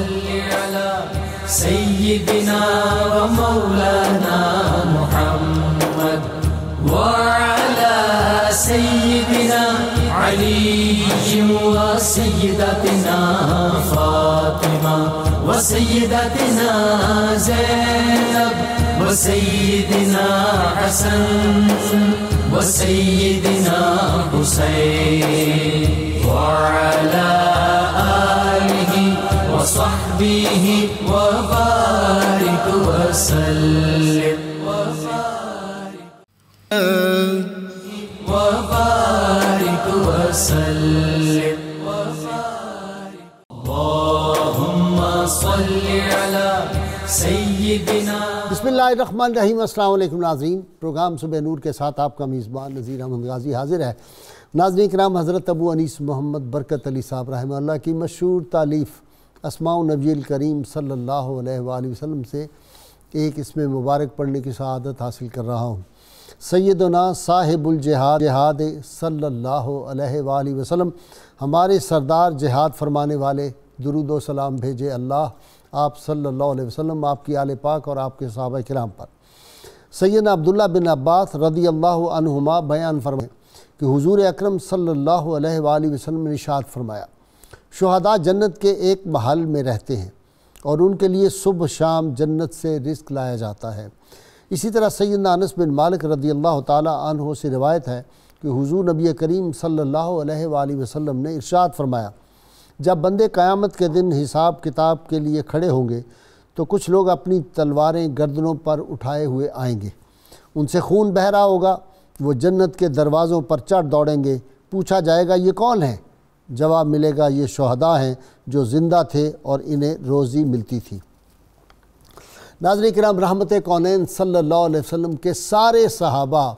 على سيدنا ومولانا محمد وعلى سيدنا علي وسيدتنا فاطمة وسيدتنا زينب وسيدنا حسن وسيدنا حسين وعلى آله وصحبه وبارك وسلم وبارك وسلم اللهم صل على سيدنا. بسم اللہ الرحمن الرحیم. السلام علیکم ناظرین. پروگرام صبح نور کے ساتھ آپ کا میزبان نذیر احمد غازی حاضر ہے. ناظرین کرام، حضرت ابو انیس محمد برکت علی صاحب رحمہ اللہ کی مشہور تالیف اسماء النبی الکریم صلی اللہ علیہ وآلہ وسلم سے ایک اسم مبارک پڑھنے کی سعادت حاصل کر رہا ہوں. سیدنا صاحب الجہاد صلی اللہ علیہ وآلہ وسلم، ہمارے سردار جہاد فرمانے والے، درود و سلام بھیجے اللہ آپ صلی اللہ علیہ وسلم، آپ کی آل پاک اور آپ کے صحابہ کرام پر. سیدنا عبداللہ بن عباس رضی اللہ عنہما بیان فرمائے کہ حضور اکرم صلی اللہ علیہ وآلہ وسلم نے ارشاد فرمایا، شہداء جنت کے ایک محل میں رہتے ہیں اور ان کے لیے صبح شام جنت سے رزق لایا جاتا ہے. اسی طرح سیدنا انس بن مالک رضی اللہ تعالی عنہ سے روایت ہے کہ حضور نبی کریم صلی اللہ علیہ وآلہ وسلم نے ارشاد فرمایا، جب بندے قیامت کے دن حساب کتاب کے لیے کھڑے ہوں گے تو کچھ لوگ اپنی تلواریں گردنوں پر اٹھائے ہوئے آئیں گے، ان سے خون بہہ رہا ہوگا، وہ جنت کے دروازوں پر چڑھ دوڑیں گے. پوچھا جائے گا یہ کون ہیں؟ جواب ملے گا یہ شہداء ہیں جو زندہ تھے اور انہیں روزی ملتی تھی. ناظرین کرام، رحمت کونین صلی اللہ علیہ وسلم کے سارے صحابہ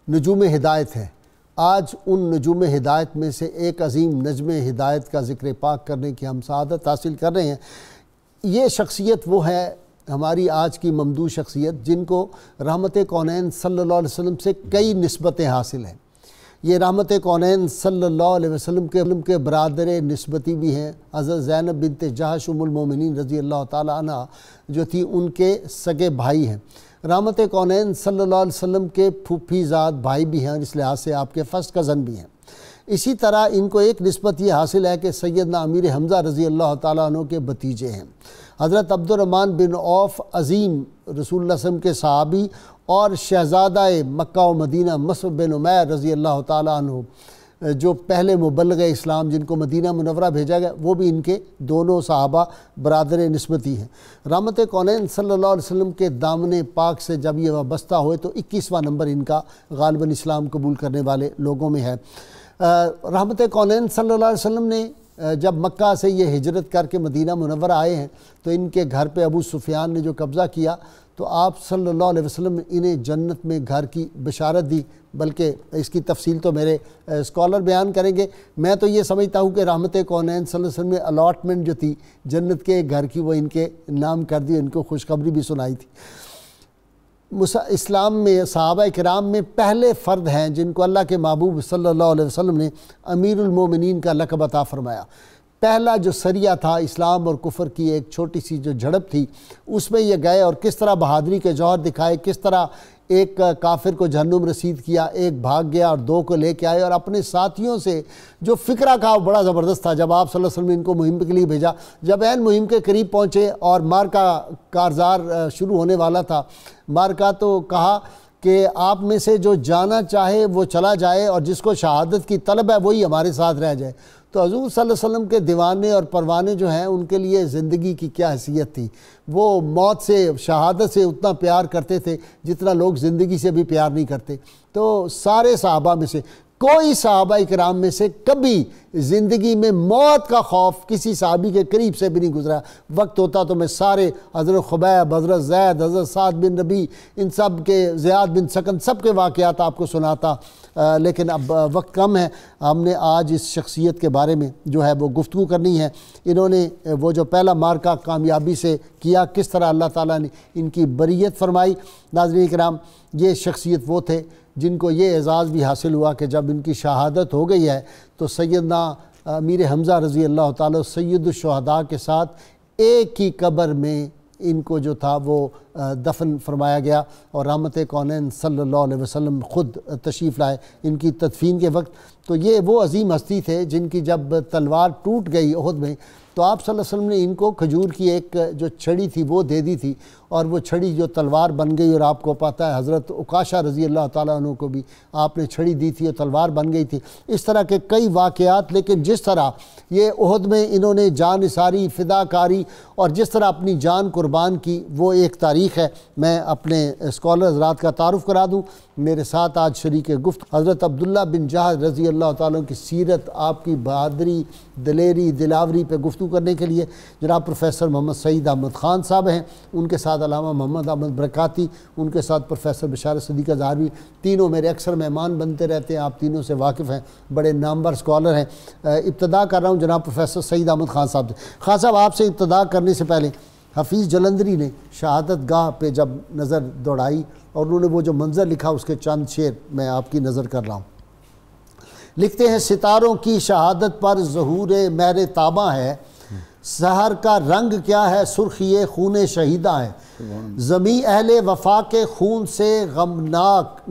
نجوم ہدایت ہیں. آج ان نجوم ہدایت میں سے ایک عظیم نجم ہدایت کا ذکر پاک کرنے کی ہم سعادت حاصل کر رہے ہیں. یہ شخصیت وہ ہے ہماری آج کی ممدوح شخصیت جن کو رحمت کونین صلی اللہ علیہ وسلم سے کئی نسبتیں حاصل ہیں. یہ رحمت کونین صلی اللہ علیہ وسلم کے برادر نسبتی بھی ہیں. حضرت زینب بنت جحش ام المومنین رضی اللہ تعالی عنہ جو تھی ان کے سگے بھائی ہیں. رحمت کونین صلی اللہ علیہ وسلم کے پھوپھی زاد بھائی بھی ہیں اور اس لحاظ سے آپ کے فرسٹ کزن بھی ہیں. اسی طرح ان کو ایک نسبت یہ حاصل ہے کہ سیدنا امیر حمزہ رضی اللہ تعالیٰ عنہ کے بھتیجے ہیں. حضرت عبد الرحمن بن عوف عظیم رسول اللہ صلی اللہ علیہ وسلم کے صحابی اور شہزادہ مکہ و مدینہ مصعب بن عمیر رضی اللہ تعالیٰ عنہ جو پہلے مبلغ اسلام جن کو مدینہ منورہ بھیجا گیا، وہ بھی ان کے دونوں صحابہ برادر نسبتی ہیں. رحمت کونین صلی اللہ علیہ وسلم کے دامن پاک سے جب یہ وابستہ ہوئے تو 21واں نمبر ان کا غالباً اسلام قبول کرنے والے لوگوں میں ہے. رحمت کونین صلی اللہ علیہ وسلم نے جب مکہ سے یہ ہجرت کر کے مدینہ منورہ آئے ہیں تو ان کے گھر پہ ابو سفیان نے جو قبضہ کیا تو آپ صلی اللہ علیہ وسلم نے انہیں جنت میں گھر کی بشارت دی. بلکہ اس کی تفصیل تو میرے اسکالر بیان کریں گے. میں تو یہ سمجھتا ہوں کہ رحمت کونین صلی اللہ علیہ وسلم نے الاٹمنٹ جو تھی جنت کے گھر کی وہ ان کے نام کر دی، ان کو خوشخبری بھی سنائی تھی. اسلام میں صحابہ کرام میں پہلے فرد ہیں جن کو اللہ کے محبوب صلی اللہ علیہ وسلم نے امیر المومنین کا لقب عطا فرمایا. پہلا جو سریہ تھا اسلام اور کفر کی ایک چھوٹی سی جو جھڑپ تھی اس میں یہ گئے اور کس طرح بہادری کے جوہر دکھائے، کس طرح ایک کافر کو جہنم رسید کیا، ایک بھاگ گیا اور دو کو لے کے آئے. اور اپنے ساتھیوں سے جو فکرہ کہا وہ بڑا زبردست تھا. جب آپ صلی اللہ علیہ وسلم نے ان کو مہم کے لیے بھیجا، جب عین مہم کے قریب پہنچے اور مارکا کارزار شروع ہونے والا تھا، مارکا تو کہا کہ آپ میں سے جو جانا چاہے وہ چلا جائے اور جس کو شہادت کی طلب ہے وہی ہمارے ساتھ رہ جائے. تو حضور صلی اللہ علیہ وسلم کے دیوانے اور پروانے جو ہیں ان کے لیے زندگی کی کیا حیثیت تھی. وہ موت سے، شہادت سے اتنا پیار کرتے تھے جتنا لوگ زندگی سے بھی پیار نہیں کرتے. تو سارے صحابہ میں سے کوئی صحابہ کرام میں سے کبھی زندگی میں موت کا خوف کسی صحابی کے قریب سے بھی نہیں گزرا. وقت ہوتا تو میں سارے حضرت خبیب، حضرت زید، حضرت سعد بن ربیع، ان سب کے، زیاد بن سکن، سب کے واقعات آپ کو سناتا، لیکن اب وقت کم ہے. ہم نے آج اس شخصیت کے بارے میں جو ہے وہ گفتگو کرنی ہے. انہوں نے وہ جو پہلا مارکہ کامیابی سے کیا، کس طرح اللہ تعالیٰ نے ان کی بریت فرمائی. ناظرین کرام، یہ شخصیت وہ تھے جن کو یہ اعزاز بھی حاصل ہوا کہ جب ان کی شہادت ہو گئی ہے تو سیدنا امیر حمزہ رضی اللہ تعالیٰ سید الشہداء کے ساتھ ایک ہی قبر میں ان کو جو تھا وہ دفن فرمایا گیا، اور رحمت کونین صلی اللہ علیہ وسلم خود تشریف لائے ان کی تدفین کے وقت۔ تو یہ وہ عظیم ہستی تھے جن کی جب تلوار ٹوٹ گئی احد میں تو آپ صلی اللہ علیہ وسلم نے ان کو کھجور کی ایک جو چھڑی تھی وہ دے دی تھی، اور وہ چھڑی جو تلوار بن گئی، اور آپ کو پتہ ہے حضرت عکاشہ رضی اللہ تعالیٰ عنہ کو بھی آپ نے چھڑی دی تھی اور تلوار بن گئی تھی۔ اس طرح کے کئی واقعات، لیکن جس طرح یہ احد میں انہوں نے جان نثاری، فداکاری اور جس طرح اپنی جان قربان کی وہ ایک تاریخ ہے۔ میں اپنے اسکالر حضرات کا تعارف کرا دوں۔ میرے ساتھ آج شریک گفت حضرت عبداللہ بن جہش رضی اللہ تعالیٰ کی سیرت، آپ کی بہادری، دلیری، دلاوری پہ گفتگو کرنے کے لیے جناب پروفیسر محمد سعید احمد خان صاحب ہیں، ان کے ساتھ علامہ محمد احمد برکاتی، ان کے ساتھ پروفیسر بشارت صدیقہ زہروی، تینوں میرے اکثر مہمان بنتے رہتے ہیں، آپ تینوں سے واقف ہیں، بڑے نامور اسکالر ہیں۔ ابتدا کر رہا ہوں جناب پروفیسر سعید احمد خان صاحب سے۔ خان صاحب، آپ سے ابتدا کرنے سے پہلے حفیظ جلندری نے شہادت گاہ پہ جب نظر دوڑائی اور انہوں نے وہ جو منظر لکھا اس کے چند شعر میں آپ کی نظر کر رہا ہوں۔ لکھتے ہیں ستاروں کی شہادت پر ظہور مہر تاباں ہے، سحر کا رنگ کیا ہے سرخی خون شہیداں ہے، زمیں اہل وفا کے خون سے غمناک،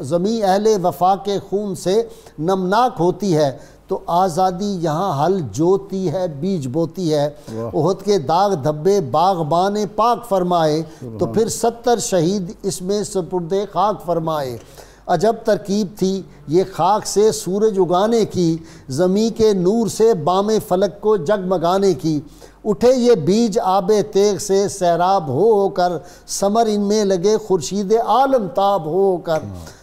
زمیں اہل وفا کے خون سے نمناک ہوتی ہے، تو آزادی یہاں حل جوتی ہے بیج بوتی ہے، احد کے داغ دھبے باغبان پاک فرمائے، تو پھر 70 شہید اس میں سپرد خاک فرمائے، عجب ترکیب تھی یہ خاک سے سورج اگانے کی، زمیں کے نور سے بام فلک کو جگمگانے کی، اٹھے یہ بیج آب تیغ سے سیراب ہو کر، ثمر ان میں لگے خورشید عالم تاب ہو کر،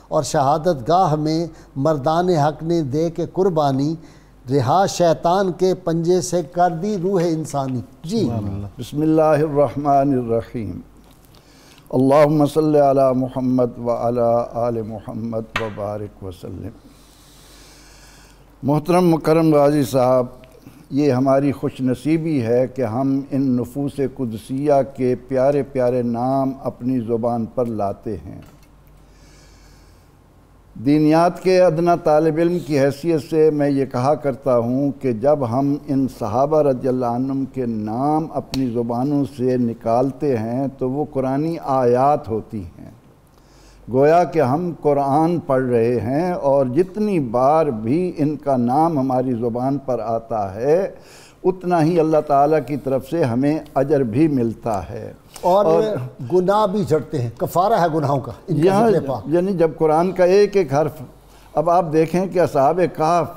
اور شہادت گاہ میں مردان حق نے دے کے قربانی، رہا شیطان کے پنجے سے کر دی روح انسانی۔ جی بسم اللہ الرحمن الرحیم، اللہم صلی علی محمد وعلی آل محمد وبارک وسلم۔ محترم مکرم غازی صاحب، یہ ہماری خوش نصیبی ہے کہ ہم ان نفوس قدسیہ کے پیارے پیارے نام اپنی زبان پر لاتے ہیں۔ دینیات کے ادنا طالب علم کی حیثیت سے میں یہ کہا کرتا ہوں کہ جب ہم ان صحابہ رضی اللہ عنہم کے نام اپنی زبانوں سے نکالتے ہیں تو وہ قرآنی آیات ہوتی ہیں، گویا کہ ہم قرآن پڑھ رہے ہیں، اور جتنی بار بھی ان کا نام ہماری زبان پر آتا ہے اتنا ہی اللہ تعالیٰ کی طرف سے ہمیں اجر بھی ملتا ہے، اور گناہ بھی جھڑتے ہیں، کفارہ ہے گناہوں کا یعنی جب قرآن کا ایک ایک حرف، اب آپ دیکھیں کہ اصحاب کہف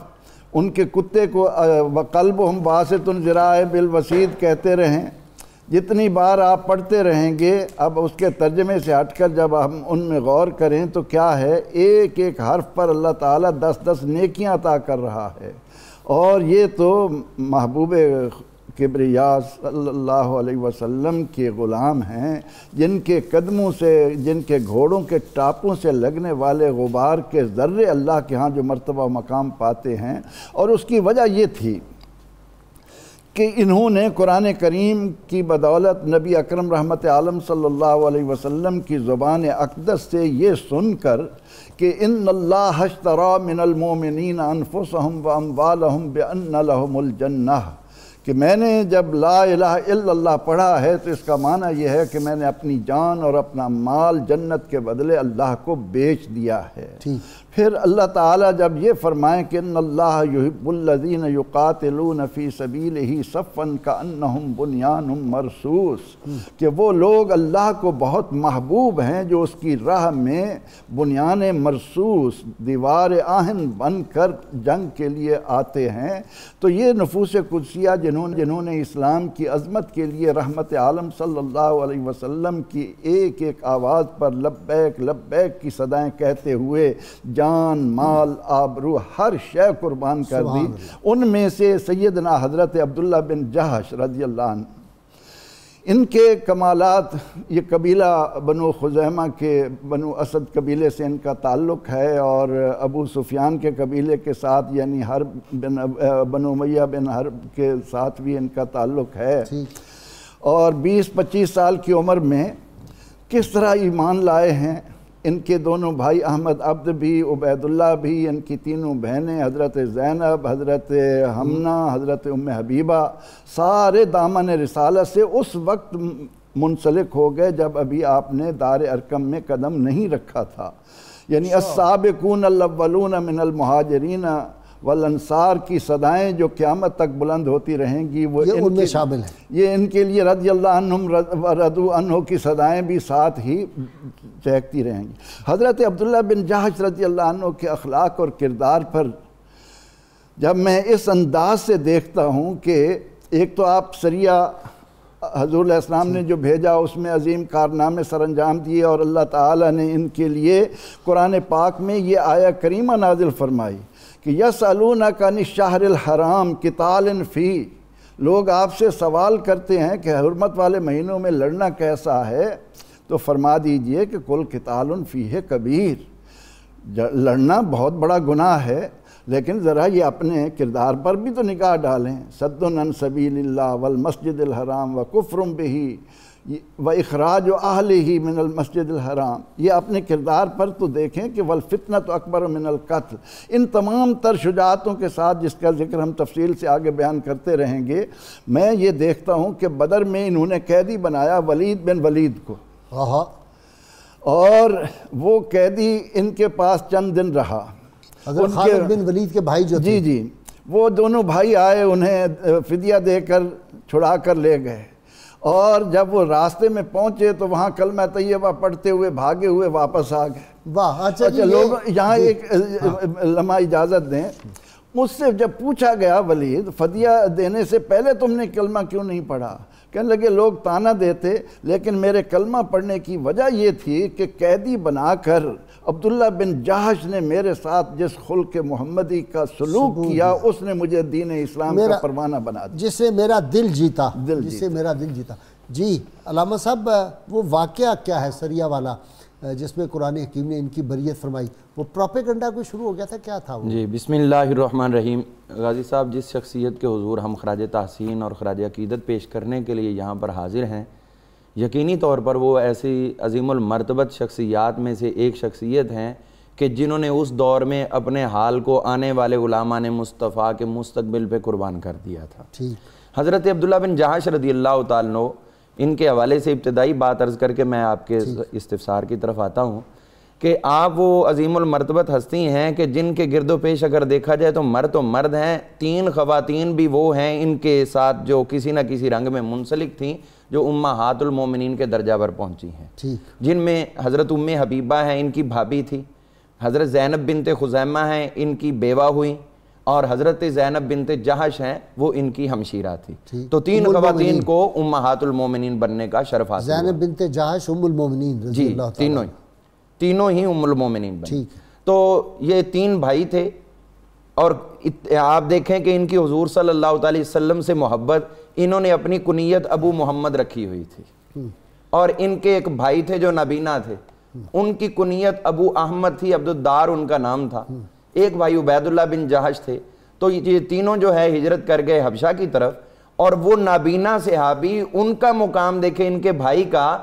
ان کے کتے کو وَقَلْبُهُمْ بَاسِطٌ ذِرَاعِهِ بِالْوَسِيدِ کہتے رہیں، جتنی بار آپ پڑھتے رہیں گے، اب اس کے ترجمے سے ہٹ کر جب ہم ان میں غور کریں تو کیا ہے، ایک ایک حرف پر اللہ تعالیٰ 10 نیکیاں عطا کر رہا ہے، اور یہ تو محبوب کبریا صلی اللہ علیہ وسلم کے غلام ہیں، جن کے قدموں سے، جن کے گھوڑوں کے ٹاپوں سے لگنے والے غبار کے ذرے اللہ کے ہاں جو مرتبہ مقام پاتے ہیں، اور اس کی وجہ یہ تھی کہ انہوں نے قرآن کریم کی بدولت نبی اکرم رحمت عالم صلی اللہ علیہ وسلم کی زبان اقدس سے یہ سن کر کہ ان اللہ اشتری من المؤمنین انفسهم واموالهم بان لهم الجنہ، کہ میں نے جب لا الہ الا اللہ پڑھا ہے تو اس کا معنی یہ ہے کہ میں نے اپنی جان اور اپنا مال جنت کے بدلے اللہ کو بیچ دیا ہے۔ پھر اللہ تعالیٰ جب یہ فرمائیں کہ ان اللہ یحب الذین یقاتلون فی سبیلہ صفا کانہم بنیان مرصوص، کہ وہ لوگ اللہ کو بہت محبوب ہیں جو اس کی راہ میں بنیان مرصوص، دیوار آہن بن کر جنگ کے لیے آتے ہیں۔ تو یہ نفوس قدسیہ جنہوں نے اسلام کی عظمت کے لیے رحمت عالم صلی اللہ علیہ وسلم کی ایک ایک آواز پر لبیک لبیک کی صدائیں کہتے ہوئے جان، مال، آبرو، ہر شے قربان کر دی، ان میں سے سیدنا حضرت عبداللہ بن جہش رضی اللہ عنہ، ان کے کمالات، یہ قبیلہ بنو خزیمہ کے بنو اسد قبیلے سے ان کا تعلق ہے، اور ابو سفیان کے قبیلے کے ساتھ یعنی حرب بنو امیہ بن حرب کے ساتھ بھی ان کا تعلق ہے، اور 20-25 سال کی عمر میں کس طرح ایمان لائے ہیں، ان کے دونوں بھائی احمد عبد بھی، عبیداللہ بھی، ان کی تینوں بہنیں حضرت زینب، حضرت حمنہ، حضرت ام حبیبہ، سارے دامن رسالت سے اس وقت منسلک ہو گئے جب ابھی آپ نے دار ارقم میں قدم نہیں رکھا تھا. یعنی السابقون الاولون من المہاجرین والانصار کی صدائیں جو قیامت تک بلند ہوتی رہیں گی وہ یہ ان میں شامل ہیں. یہ ان کے لیے رضی اللہ عنہم رضوا عنہ کی صدائیں بھی ساتھ ہی چہکتی رہیں گی. حضرت عبداللہ بن جحش رضی اللہ عنہ کے اخلاق اور کردار پر جب میں اس انداز سے دیکھتا ہوں کہ ایک تو آپ سریہ حضور علیہ السلام نے جو بھیجا اس میں عظیم کارنامے سر انجام دیے، اور اللہ تعالیٰ نے ان کے لیے قرآن پاک میں یہ آیہ کریمہ نازل فرمائی کہ یسألونک عن الشہر الحرام قتال فیہ، لوگ آپ سے سوال کرتے ہیں کہ حرمت والے مہینوں میں لڑنا کیسا ہے، تو فرما دیجئے کہ قل قتال فیہ کبیر، لڑنا بہت بڑا گناہ ہے، لیکن ذرا یہ اپنے کردار پر بھی تو نگاہ ڈالیں. صد عن سبیل اللہ والمسجد الحرام وکفر بہ واخراج اہلہ من المسجد الحرام، یہ اپنے کردار پر تو دیکھیں کہ والفتنۃ اکبر من القتل. ان تمام تر شجاعتوں کے ساتھ جس کا ذکر ہم تفصیل سے آگے بیان کرتے رہیں گے، میں یہ دیکھتا ہوں کہ بدر میں انہوں نے قیدی بنایا ولید بن ولید کو، اور وہ قیدی ان کے پاس چند دن رہا. حضرت خالد بن ولید کے بھائی جو تھے، جی وہ دونوں بھائی آئے، انہیں فدیہ دے کر چھڑا کر لے گئے، اور جب وہ راستے میں پہنچے تو وہاں کلمہ طیبہ پڑھتے ہوئے بھاگے ہوئے واپس آ گئے. واہ. اچھا لوگ یہاں ایک لمحہ اجازت دیں، مجھ سے جب پوچھا گیا ولید فدیہ دینے سے پہلے تم نے کلمہ کیوں نہیں پڑھا، کہنے لگے لوگ تانا دیتے، لیکن میرے کلمہ پڑھنے کی وجہ یہ تھی کہ قیدی بنا کر عبداللہ بن جحش نے میرے ساتھ جس خلق محمدی کا سلوک کیا اس نے مجھے دین اسلام کا پروانہ بنا دیا، جس سے میرا دل جیتا. جی علامہ صاحب، وہ واقعہ کیا ہے سریہ والا جس میں قرآن حکیم نے ان کی بریت فرمائی؟ وہ پروپیگنڈا کوئی شروع ہو گیا تھا، کیا تھا وہ؟ جی بسم اللہ الرحمن الرحیم. غازی صاحب، جس شخصیت کے حضور ہم خراج تحسین اور خراج عقیدت پیش کرنے کے لیے یہاں پر حاضر ہیں، یقینی طور پر وہ ایسی عظیم المرتبت شخصیات میں سے ایک شخصیت ہیں کہ جنہوں نے اس دور میں اپنے حال کو آنے والے علماء نے مصطفیٰ کے مستقبل پہ قربان کر دیا تھا. حضرت عبداللہ بن جحش رضی اللہ تعالیٰ عنہ، ان کے حوالے سے ابتدائی بات عرض کر کے میں آپ کے استفسار کی طرف آتا ہوں کہ آپ وہ عظیم المرتبت ہستی ہیں کہ جن کے گرد و پیش اگر دیکھا جائے تو مرد ہیں، 3 خواتین بھی وہ ہیں ان کے ساتھ جو کسی نہ کسی رنگ میں منسلک تھیں، جو امہات المومنین کے درجہ پر پہنچی ہیں، جن میں حضرت ام حبیبہ ہیں، ان کی بھابی تھی، حضرت زینب بنت خزیمہ ہیں، ان کی بیوہ ہوئی، اور حضرت زینب بنت جحش ہیں، وہ ان کی ہمشیرہ تھی. تو 3 خواتین کو امہات المومنین بننے کا شرف حاصل ہوا. زینب بنت جحش ام المومنین رضی اللہ تعالیٰ، تینوں ہی ام المومنین بنی. تو یہ 3 بھائی تھے، اور آپ دیکھیں کہ ان کی حضور صلی اللہ علیہ وسلم سے محبت، انہوں نے اپنی کنیت ابو محمد رکھی ہوئی تھی، اور ان کے ایک بھائی تھے جو نابینا تھے، ان کی کنیت ابو احمد تھی، عبد الدار ان کا نام تھا. ایک بھائی عبیداللہ بن جحش تھے. تو یہ تینوں جو ہے ہجرت کر گئے حبشہ کی طرف، اور وہ نابینا صحابی، ان کا مقام دیکھیں ان کے بھائی کا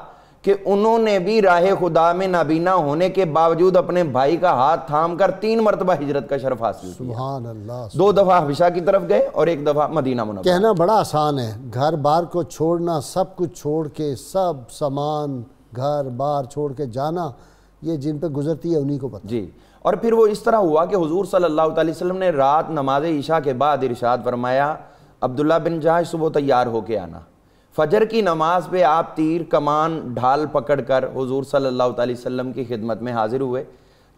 کہ انہوں نے بھی راہ خدا میں نابینا ہونے کے باوجود اپنے بھائی کا ہاتھ تھام کر 3 مرتبہ ہجرت کا شرف حاصل کیا. سبحان اللہ. 2 دفعہ حبشہ کی طرف گئے اور 1 دفعہ مدینہ منورہ. کہنا بڑا آسان ہے، گھر بار کو چھوڑنا، سب کچھ چھوڑ کے، سب سامان گھر بار چھوڑ کے جانا، یہ جن پہ گزرتی ہے انہی کو پتہ. جی. اور پھر وہ اس طرح ہوا کہ حضور صلی اللہ علیہ وسلم نے رات نماز عشاء کے بعد ارشاد فرمایا، عبداللہ بن جحش صبح تیار ہو کے آنا. فجر کی نماز پہ آپ تیر کمان ڈھال پکڑ کر حضور صلی اللہ علیہ وسلم کی خدمت میں حاضر ہوئے.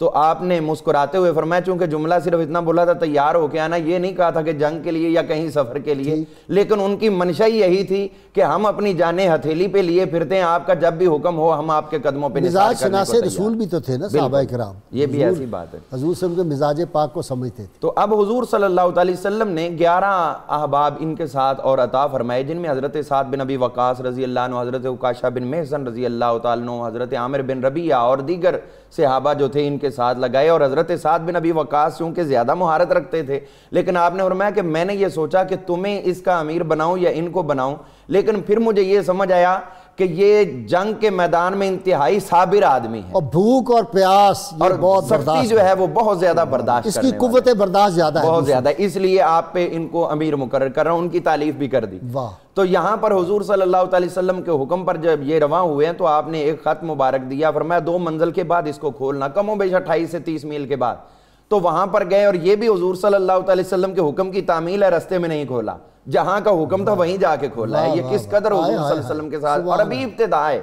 تو آپ نے مسکراتے ہوئے فرمایا، چونکہ جملہ صرف اتنا بولا تھا تیار ہو کے آنا، یہ نہیں کہا تھا کہ جنگ کے لیے یا کہیں سفر کے لیے، لیکن ان کی منشا یہی تھی کہ ہم اپنی جانیں ہتھیلی پہ لیے پھرتے ہیں، آپ کا جب بھی حکم ہو ہم آپ کے قدموں پہ نثار کرنے کو تیار. مزاج شناس رسول بھی تو تھے نا صحابہ کرام، یہ بھی ایسی بات ہے، حضور صلی اللہ علیہ وسلم کے مزاج پاک کو سمجھتے تھے. تو اب حضور صلی اللہ علیہ وسلم نے 11 احباب ان کے ساتھ اور عطا فرمائے، جن میں حضرت سعد بن ابی وقاص رضی اللہ عنہ، حضرت عکاشہ بن محصن رضی اللہ تعالیٰ عنہ، حضرت عامر بن ربیعہ اور دیگر صحابہ جو تھے ان کے ساتھ لگائے. اور حضرت سعد بن ابی وقاص چونکہ زیادہ مہارت رکھتے تھے، لیکن آپ نے فرمایا کہ میں نے یہ سوچا کہ تمہیں اس کا امیر بناؤں یا ان کو بناؤں، لیکن پھر مجھے یہ سمجھ آیا کہ یہ جنگ کے میدان میں انتہائی صابر آدمی ہے، اور بھوک اور پیاس اور بہت سختی برداشت جو ہے وہ بہت زیادہ برداشت اس کرنے کی والا قوت برداشت زیادہ ہے، بہت زیادہ، اس لیے آپ پہ ان کو امیر مقرر کر رہا ہوں، ان کی تعلیف بھی کر دی۔ واہ، تو یہاں پر حضور صلی اللہ علیہ وسلم کے حکم پر جب یہ رواں ہوئے ہیں تو آپ نے ایک خط مبارک دیا، فرمایا 2 منزل کے بعد اس کو کھولنا، کم و بیش 28 سے 30 میل کے بعد۔ تو وہاں پر گئے، اور یہ بھی حضور صلی اللہ علیہ وسلم کے حکم کی تعمیل ہے، رستے میں نہیں کھولا، جہاں کا حکم تھا وہیں جا کے کھولا ہے۔ یہ کس قدر حضور صلی اللہ علیہ وسلم کے ساتھ، اور ابھی ابتدا ہے،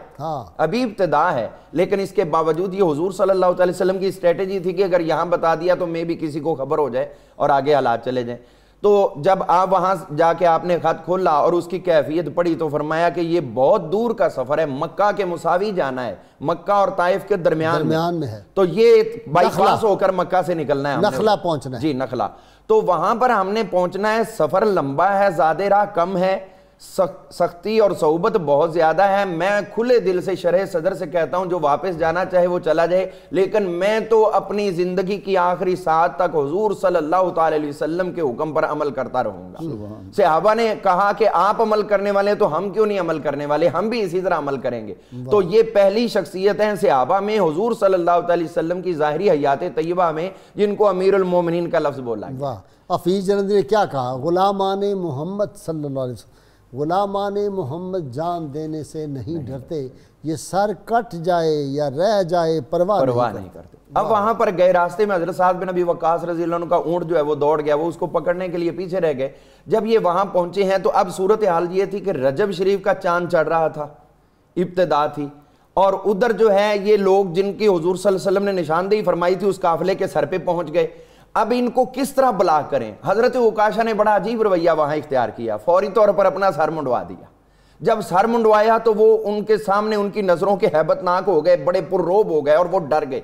ابھی ابتدا ہے، لیکن اس کے باوجود یہ حضور صلی اللہ علیہ وسلم کی اسٹریٹجی تھی کہ اگر یہاں بتا دیا تو میں بھی کسی کو خبر ہو جائے اور آگے حالات چلے جائیں۔ تو جب آپ وہاں جا کے آپ نے خط کھولا اور اس کی کیفیت پڑھی تو فرمایا کہ یہ بہت دور کا سفر ہے، مکہ کے مساوی جانا ہے، مکہ اور طائف کے درمیان میں ہے، تو یہ بائی پاس ہو کر مکہ سے نکلنا ہے، نخلا پہنچنا ہے، جی نخلا۔ تو وہاں پر ہم نے پہنچنا ہے، سفر لمبا ہے، زیادہ راہ کم ہے، سختی اور صعوبت بہت زیادہ ہے۔ میں کھلے دل سے شرح صدر سے کہتا ہوں جو واپس جانا چاہے وہ چلا جائے، لیکن میں تو اپنی زندگی کی آخری ساعت تک حضور صلی اللہ علیہ وسلم کے حکم پر عمل کرتا رہوں گا۔ صحابہ نے کہا کہ آپ عمل کرنے والے تو ہم کیوں نہیں عمل کرنے والے، ہم بھی اسی طرح عمل کریں گے۔ تو یہ پہلی شخصیت ہیں صحابہ میں حضور صلی اللہ علیہ وسلم کی ظاہری حیات طیبہ میں جن کو امیر المومنین کا لفظ بولا ہے۔ واہ، حفیظ جلندری نے کیا کہا؟ غلامان محمد صلی اللہ علیہ وسلم، غلامان محمد جان دینے سے نہیں ڈرتے، یہ سر کٹ جائے یا رہ جائے پرواہ نہیں کرتے۔ اب وہاں پر گئے، راستے میں حضرت سعد بن ابی وقاص رضی اللہ عنہ کا اونٹ جو ہے وہ دوڑ گیا، وہ اس کو پکڑنے کے لیے پیچھے رہ گئے۔ جب یہ وہاں پہنچے ہیں تو اب صورتحال یہ تھی کہ رجب شریف کا چاند چڑھ رہا تھا، ابتدا تھی، اور ادھر جو ہے یہ لوگ جن کی حضور صلی اللہ علیہ وسلم نے نشاندہی فرمائی تھی اس قافلے کے سر پہ پہنچ گئے۔ اب ان کو کس طرح بلاغ کریں؟ حضرت عکاشہ نے بڑا عجیب رویہ وہاں اختیار کیا، فوری طور پر اپنا سر منڈوا دیا۔ جب سر منڈوایا تو وہ ان کے سامنے ان کی نظروں کے ہیبت ناک ہو گئے، بڑے پرروب ہو گئے اور وہ ڈر گئے۔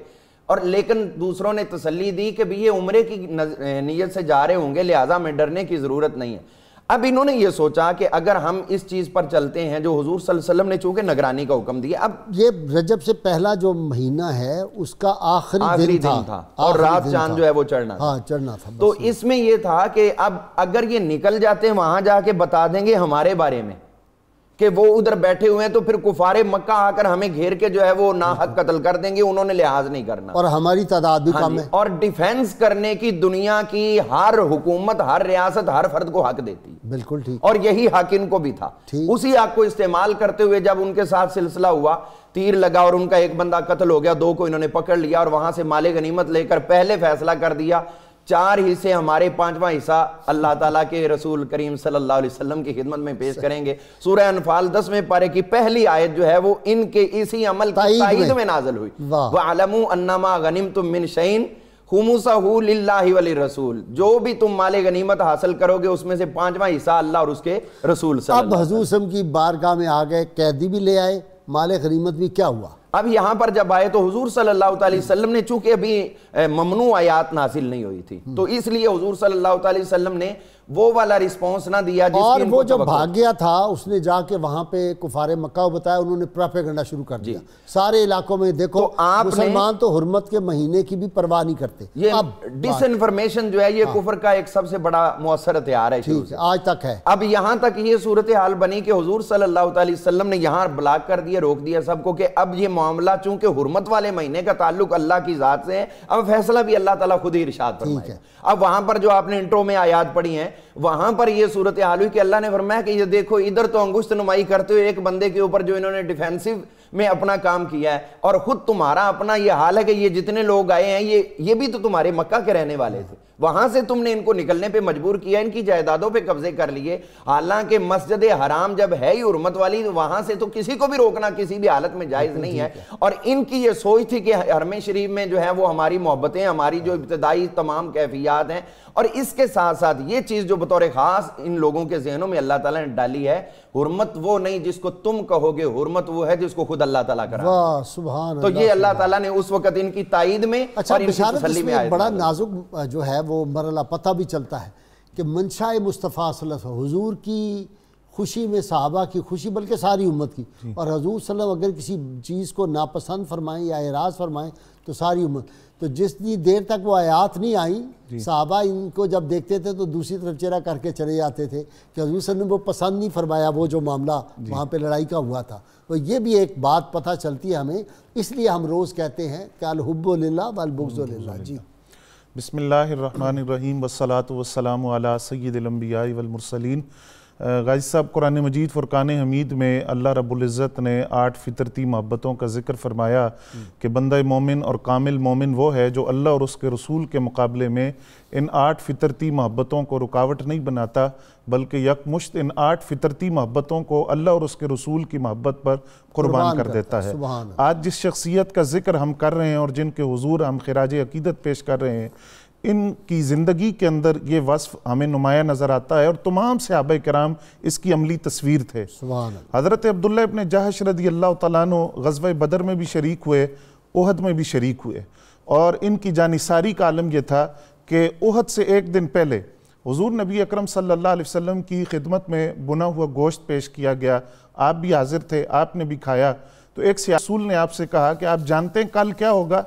اور لیکن دوسروں نے تسلی دی کہ بھی یہ عمرے کی نیت سے جا رہے ہوں گے، لہٰذا میں ڈرنے کی ضرورت نہیں ہے۔ اب انہوں نے یہ سوچا کہ اگر ہم اس چیز پر چلتے ہیں جو حضور صلی اللہ علیہ وسلم نے چونکہ نگرانی کا حکم دیا، اب یہ رجب سے پہلا جو مہینہ ہے اس کا آخری دن تھا اور رات چاند جو ہے وہ چڑھنا تھا، تو اس میں یہ تھا کہ اب اگر یہ نکل جاتے ہیں وہاں جا کے بتا دیں گے ہمارے بارے میں کہ وہ ادھر بیٹھے ہوئے ہیں، تو پھر کفار مکہ آ کر ہمیں گھیر کے جو ہے وہ ناحق قتل کر دیں گے، انہوں نے لحاظ نہیں کرنا، اور ہماری تعداد بھی کم ہے، اور ڈیفینس کرنے کی دنیا کی ہر حکومت، ہر ریاست، ہر فرد کو حق دیتی ہے، بالکل ٹھیک، اور یہی حق ان کو بھی تھا۔ اسی حق کو استعمال کرتے ہوئے جب ان کے ساتھ سلسلہ ہوا، تیر لگا اور ان کا ایک بندہ قتل ہو گیا، 2 کو انہوں نے پکڑ لیا اور وہاں سے مال غنیمت لے کر پہلے فیصلہ کر دیا 4 حصے ہمارے، 5واں حصہ اللہ تعالیٰ کے رسول کریم صلی اللہ علیہ وسلم کی خدمت میں پیش کریں گے۔ سورہ انفال 10ویں پارے کی پہلی آیت جو ہے وہ ان کے اسی عمل کی تائید میں نازل ہوئی۔ وَعَلَمُوا أَنَّمَا غَنِمْتُم مِّن شَيْءٍ خُمُسَهُ لِلَّهِ وَلِلرَّسُولِ، جو بھی تم مال غنیمت حاصل کرو گے اس میں سے 5واں حصہ اللہ اور اس کے رسول صلی اللہ علیہ وسلم۔ اب حضور صلی اللہ علیہ وسلم کی بارگاہ میں آ گئے، قیدی بھی لے آئے، مال غنیمت بھی، کیا ہوا؟ اب یہاں پر جب آئے تو حضور صلی اللہ علیہ وسلم نے چونکہ ابھی ممنوع آیات نازل نہیں ہوئی تھی تو اس لیے حضور صلی اللہ علیہ وسلم نے وہ والا رسپونس نہ دیا جس اور کی وہ جو بھاگ گیا تھا اس نے جا کے وہاں پہ کفار مکہ کو بتایا، انہوں نے پروپیگنڈا شروع کر دیا سارے علاقوں میں، دیکھو مسلمان تو حرمت کے مہینے کی بھی پرواہ نہیں کرتے۔ یہ ڈس انفارمیشن جو ہے یہ کفر کا ایک سب سے بڑا مؤثر ہتھیار ہے، آج تک ہے۔ اب یہاں تک یہ صورتحال بنی کہ حضور صلی اللہ علیہ وسلم نے یہاں بلاک کر دیا، روک دیا سب کو کہ اب یہ معاملہ چونکہ حرمت والے مہینے کا تعلق اللہ کی ذات سے ہے، اب فیصلہ بھی اللہ تعالیٰ خود ہی ارشاد فرمائے گا۔ اب وہاں پر جو آپ نے انٹرو میں آیات پڑھی ہیں وہاں پر یہ صورتحال ہوئی کہ اللہ نے فرمایا کہ یہ دیکھو ادھر تو انگشت نمائی کرتے ہوئے ایک بندے کے اوپر جو انہوں نے ڈیفینسو میں اپنا کام کیا ہے، اور خود تمہارا اپنا یہ حال ہے کہ یہ جتنے لوگ آئے ہیں یہ بھی تو تمہارے مکہ کے رہنے والے تھے، وہاں سے تم نے ان کو نکلنے پہ مجبور کیا، ان کی جائیدادوں پہ قبضے کر لیے، حالانکہ مسجد حرام جب ہے ہی حرمت والی وہاں سے تو کسی کو بھی روکنا کسی بھی حالت میں جائز نہیں ہے۔ اور ان کی یہ سوچ تھی کہ حرم شریف میں جو ہے وہ ہماری محبتیں، ہماری جو ابتدائی تمام کیفیات ہیں، اور اس کے ساتھ ساتھ یہ چیز جو بطور خاص ان لوگوں کے ذہنوں میں اللہ تعالیٰ نے ڈالی ہے، حرمت وہ نہیں جس کو تم کہو گے، حرمت وہ ہے جس کو خود اللہ تعالیٰ کرا۔ واہ سبحان تو یہ اللہ تعالیٰ نے اس وقت ان کی تائید میں اور ان کی تسلی میں آئے۔ بڑا نازک جو ہے وہ مرحلہ پتہ بھی چلتا ہے کہ منشاء مصطفیٰ صلی اللہ علیہ وسلم، حضور کی خوشی میں صحابہ کی خوشی بلکہ ساری امت کی، اور حضور صلی اللہ علیہ وسلم اگر کسی چیز کو ناپسند فرمائیں یا اعراض فرمائیں تو ساری امت، تو جتنی دیر تک وہ آیات نہیں آئیں صحابہ ان کو جب دیکھتے تھے تو دوسری طرف چہرہ کر کے چلے جاتے تھے کہ حضور صلی اللہ علیہ وسلم نے وہ پسند نہیں فرمایا وہ جو معاملہ وہاں پہ لڑائی کا ہوا تھا. تو یہ بھی ایک بات پتہ چلتی ہے ہمیں, اس لیے ہم روز کہتے ہیں کہ الحب للہ والبغض للہ. جی بسم اللہ الرحمن الرحیم والصلاة والسلام علی سید الانبیاء والمرسلین. غازی صاحب, قرآن مجید فرقان حمید میں اللہ رب العزت نے 8 فطرتی محبتوں کا ذکر فرمایا کہ بندہ مومن اور کامل مومن وہ ہے جو اللہ اور اس کے رسول کے مقابلے میں ان 8 فطرتی محبتوں کو رکاوٹ نہیں بناتا, بلکہ یکمشت ان 8 فطرتی محبتوں کو اللہ اور اس کے رسول کی محبت پر قربان کر دیتا ہے. آج جس شخصیت کا ذکر ہم کر رہے ہیں اور جن کے حضور ہم خراج عقیدت پیش کر رہے ہیں, ان کی زندگی کے اندر یہ وصف ہمیں نمایاں نظر آتا ہے اور تمام صحابہ کرام اس کی عملی تصویر تھے. حضرت عبداللہ ابن جہش رضی اللہ تعالیٰ عنہ غزوہ بدر میں بھی شریک ہوئے, احد میں بھی شریک ہوئے, اور ان کی جانثاری کا عالم یہ تھا کہ احد سے ایک دن پہلے حضور نبی اکرم صلی اللہ علیہ وسلم کی خدمت میں بنا ہوا گوشت پیش کیا گیا. آپ بھی حاضر تھے, آپ نے بھی کھایا. تو ایک رسول نے آپ سے کہا کہ آپ جانتے ہیں کل کیا ہوگا؟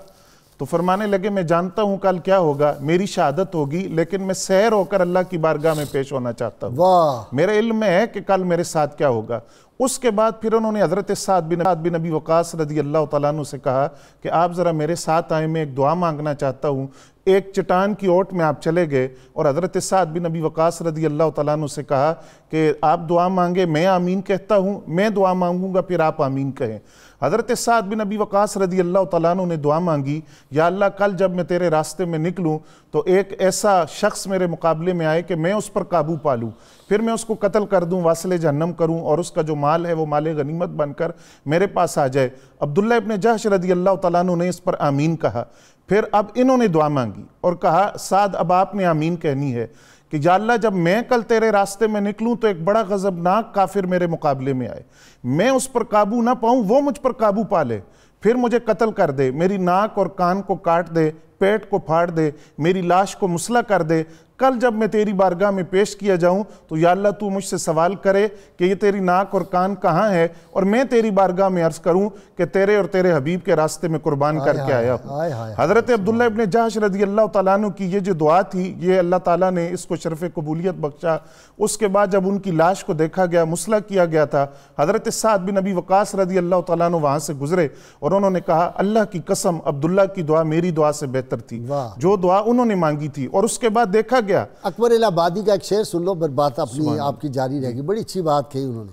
تو فرمانے لگے میں جانتا ہوں کل کیا ہوگا, میری شہادت ہوگی, لیکن میں سیر ہو کر اللہ کی بارگاہ میں پیش ہونا چاہتا ہوں. میرے علم میں ہے کہ کل میرے ساتھ کیا ہوگا. اس کے بعد پھر انہوں نے حضرت سعد بن ابی وقاص رضی اللہ تعالیٰ عنہ سے کہا کہ آپ ذرا میرے ساتھ آئیں, میں ایک دعا مانگنا چاہتا ہوں. ایک چٹان کی اوٹ میں آپ چلے گئے اور حضرت سعد بن ابی وقاص رضی اللہ تعالیٰ عنہ سے کہا کہ آپ دعا مانگے, میں آمین کہتا ہوں, میں دعا مانگوں گا پھر آپ آمین کہیں. حضرت سعد بن ابی وقاص رضی اللہ تعالیٰ عنہ نے دعا مانگی, یا اللہ کل جب میں تیرے راستے میں نکلوں تو ایک ایسا شخص میرے مقابلے میں آئے کہ میں اس پر قابو پالوں, پھر میں اس کو قتل کر دوں, واصل جہنم کروں, اور اس کا جو مال ہے وہ مال غنیمت بن کر میرے پاس آ جائے. عبداللہ ابن جہش رضی اللہ تعالیٰ عنہ نے اس پر آمین کہا. پھر اب انہوں نے دعا مانگی اور کہا سعد اب آپ نے آمین کہنی ہے کہ یا اللہ جب میں کل تیرے راستے میں نکلوں تو ایک بڑا غضبناک کافر میرے مقابلے میں آئے, میں اس پر قابو نہ پاؤں, وہ مجھ پر قابو پا لے, پھر مجھے قتل کر دے, میری ناک اور کان کو کاٹ دے, پیٹ کو پھاڑ دے, میری لاش کو مسلح کر دے. کل جب میں تیری بارگاہ میں پیش کیا جاؤں تو یا اللہ تو مجھ سے سوال کرے کہ یہ تیری ناک اور کان کہاں ہے, اور میں تیری بارگاہ میں عرض کروں کہ تیرے اور تیرے حبیب کے راستے میں قربان کر کے آیا ہوں. حضرت عبداللہ ابن جہش رضی اللہ تعالیٰ عنہ کی یہ جو دعا تھی, یہ اللہ تعالیٰ نے اس کو شرف قبولیت بخشا. اس کے بعد جب ان کی لاش کو دیکھا گیا, مسلح کیا گیا تھا, حضرت سعد بن ابی وقاص رضی اللہ تعالیٰ عنہ وہاں سے گزرے اور انہوں نے کہا اللہ کی قسم عبداللہ کی دعا میری دعا سے بہتر تھی, جو دعا انہوں نے مانگی تھی. اور اس کے بعد دیکھا گیا, اکبر آبادی کا ایک شعر سن لو, پھر بات اپنی آپ کی جاری رہے گی. بڑی اچھی بات کہی انہوں نے,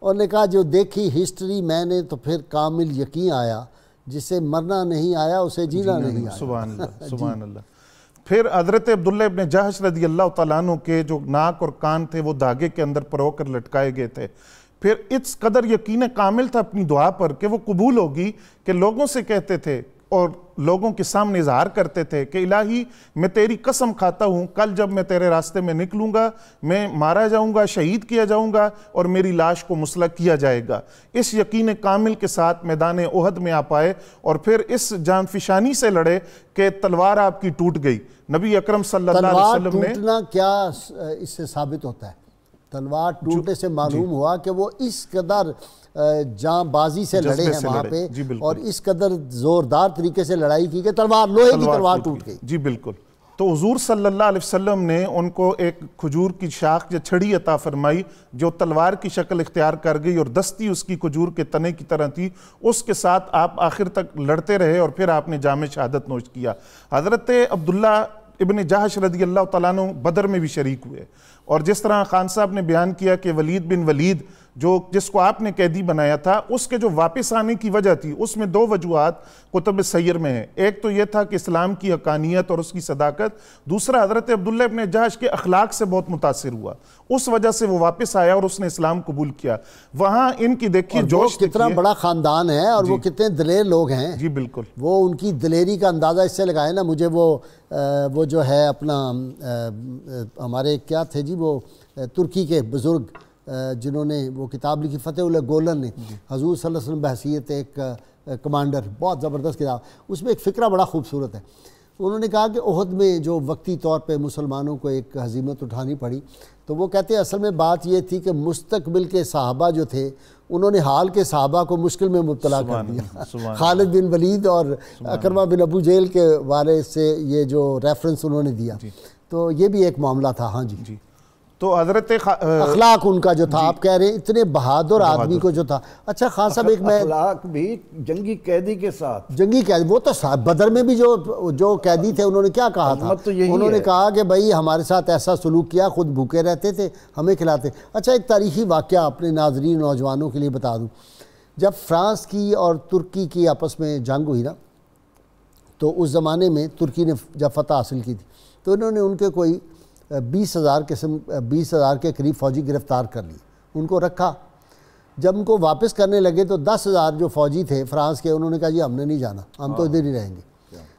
اور نے کہا جو دیکھی ہسٹری میں نے تو پھر کامل یقین آیا, جسے مرنا نہیں آیا اسے جینا نہیں آیا. سبحان اللہ, سبحان اللہ. پھر حضرت عبداللہ ابن جہش رضی اللہ تعالیٰ عنہ کے جو ناک اور کان تھے وہ دھاگے کے اندر پرو کر لٹکائے گئے تھے. پھر اس قدر یقین کامل تھا اپنی دعا پر کہ وہ قبول ہوگی کہ لوگوں سے کہتے تھے اور لوگوں کے سامنے اظہار کرتے تھے کہ الہی میں تیری قسم کھاتا ہوں کل جب میں تیرے راستے میں نکلوں گا میں مارا جاؤں گا, شہید کیا جاؤں گا, اور میری لاش کو مسلح کیا جائے گا. اس یقین کامل کے ساتھ میدان احد میں آپ آئے اور پھر اس جان فشانی سے لڑے کہ تلوار آپ کی ٹوٹ گئی. نبی اکرم صلی اللہ علیہ وسلم نے, تلوار ٹوٹنا کیا اس سے ثابت ہوتا ہے؟ تلوار ٹوٹنے سے معلوم ہوا کہ وہ اس قدر جاں بازی سے لڑے ہیں وہاں پہ, اور اس قدر زوردار طریقے سے لڑائی کی کہ تلوار لوہے کی تلوار ٹوٹ گئی. جی بالکل. تو حضور صلی اللہ علیہ وسلم نے ان کو ایک کھجور کی شاخ یا چھڑی عطا فرمائی جو تلوار کی شکل اختیار کر گئی, اور دستی اس کی کھجور کے تنے کی طرح تھی. اس کے ساتھ آپ آخر تک لڑتے رہے اور پھر آپ نے جام شہادت نوش کیا. حضرت عبداللہ ابن جہش رضی اللہ تعالیٰ عنہ بدر میں بھی شریک ہوئے, اور جس طرح خان صاحب نے بیان کیا کہ ولید بن ولید جس کو آپ نے قیدی بنایا تھا, اس کے جو واپس آنے کی وجہ تھی اس میں 2 وجوہات کتب سیر میں ہیں. ایک تو یہ تھا کہ اسلام کی حقانیت اور اس کی صداقت, دوسرا حضرت عبداللہ ابن جہش کے اخلاق سے بہت متاثر ہوا, اس وجہ سے وہ واپس آیا اور اس نے اسلام قبول کیا. وہاں ان کی دیکھیے جوش کتنا بڑا خاندان ہے اور وہ کتنے دلیر لوگ ہیں. جی بالکل. وہ ان کی دلیری کا اندازہ اس سے لگائے نا. مجھے وہ جو ہے اپنا ہمارے کیا تھے جی وہ ترکی کے بزرگ جنہوں نے وہ کتاب لکھی, فتح اللہ گولن نے, حضور صلی اللہ علیہ وسلم بحیثیت ایک کمانڈر, بہت زبردست کتاب. اس میں ایک فقرہ بڑا خوبصورت ہے. انہوں نے کہا کہ احد میں جو وقتی طور پہ مسلمانوں کو ایک ہزیمت اٹھانی پڑی, تو وہ کہتے ہیں اصل میں بات یہ تھی کہ مستقبل کے صحابہ جو تھے انہوں نے حال کے صحابہ کو مشکل میں مبتلا کر دیا. خالد بن ولید اور اکرمہ بن ابو جہل کے بارے سے یہ جو ریفرنس انہوں نے دیا, تو یہ بھی ایک معاملہ تھا. ہاں جی. تو حضرت اخلاق ان کا جو تھا, آپ کہہ رہے ہیں اتنے بہادر آدمی کو جو تھا. اچھا خان صاحب, ایک میں اخلاق بھی جنگی قیدی کے ساتھ, جنگی قیدی, وہ تو بدر میں بھی جو قیدی تھے انہوں نے کیا کہا تھا, انہوں نے کہا کہ بھائی ہمارے ساتھ ایسا سلوک کیا, خود بھوکے رہتے تھے, ہمیں کھلاتے. اچھا ایک تاریخی واقعہ اپنے ناظرین نوجوانوں کے لیے بتا دوں. جب فرانس کی اور ترکی کی آپس میں جنگ ہوئی نا, تو اس زمانے میں ترکی نے جب فتح حاصل کی تھی, تو انہوں نے ان کے کوئی 20,000 کے قریب فوجی گرفتار کر لی, ان کو رکھا. جب ان کو واپس کرنے لگے تو 10,000 جو فوجی تھے فرانس کے, انہوں نے کہا جی ہم نے نہیں جانا, ہم تو ادھر ہی رہیں گے,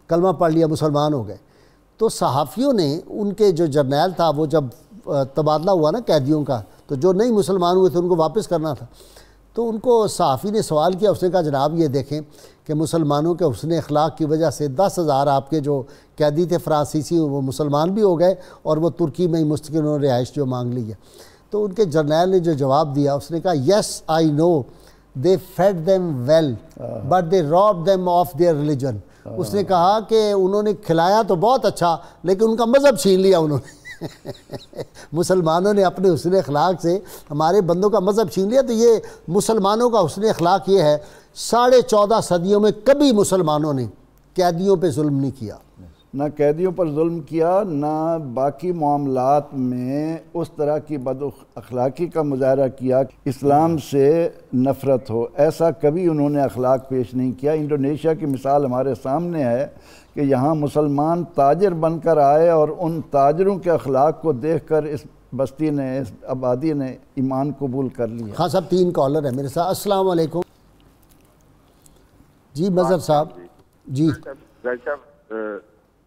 کلمہ پڑھ لیا, مسلمان ہو گئے. تو صحافیوں نے ان کے جو جرنیل تھا, وہ جب تبادلہ ہوا نا قیدیوں کا, تو جو نہیں مسلمان ہوئے تھے ان کو واپس کرنا تھا. تو ان کو صحافی نے سوال کیا, اس نے کہا جناب یہ دیکھیں کہ مسلمانوں کے حسن اخلاق کی وجہ سے 10,000 آپ کے جو قیدی تھے فرانسیسی, وہ مسلمان بھی ہو گئے, اور وہ ترکی میں ہی مستقل انہوں نے رہائش جو مانگ لی ہے. تو ان کے جرنیل نے جو جواب دیا, اس نے کہا yes I know they fed them well but they rob them of their religion. اس نے کہا کہ انہوں نے کھلایا تو بہت اچھا, لیکن ان کا مذہب چھین لیا انہوں نے. مسلمانوں نے اپنے حسن اخلاق سے ہمارے بندوں کا مذہب چھین لیا. تو یہ مسلمانوں کا حسن اخلاق یہ ہے, 14.5 صدیوں میں کبھی مسلمانوں نے قیدیوں پہ ظلم نہیں کیا, نہ قیدیوں پر ظلم کیا, نہ باقی معاملات میں اس طرح کی بد اخلاقی کا مظاہرہ کیا, اسلام سے نفرت ہو, ایسا کبھی انہوں نے اخلاق پیش نہیں کیا. انڈونیشیا کی مثال ہمارے سامنے ہے کہ یہاں مسلمان تاجر بن کر آئے, اور ان تاجروں کے اخلاق کو دیکھ کر اس بستی نے, اس آبادی نے ایمان قبول کر لیا. ہاں صاحب 3 کالر ہیں میرے ساتھ. السلام علیکم. جی مظہر صاحب. جی صاحب,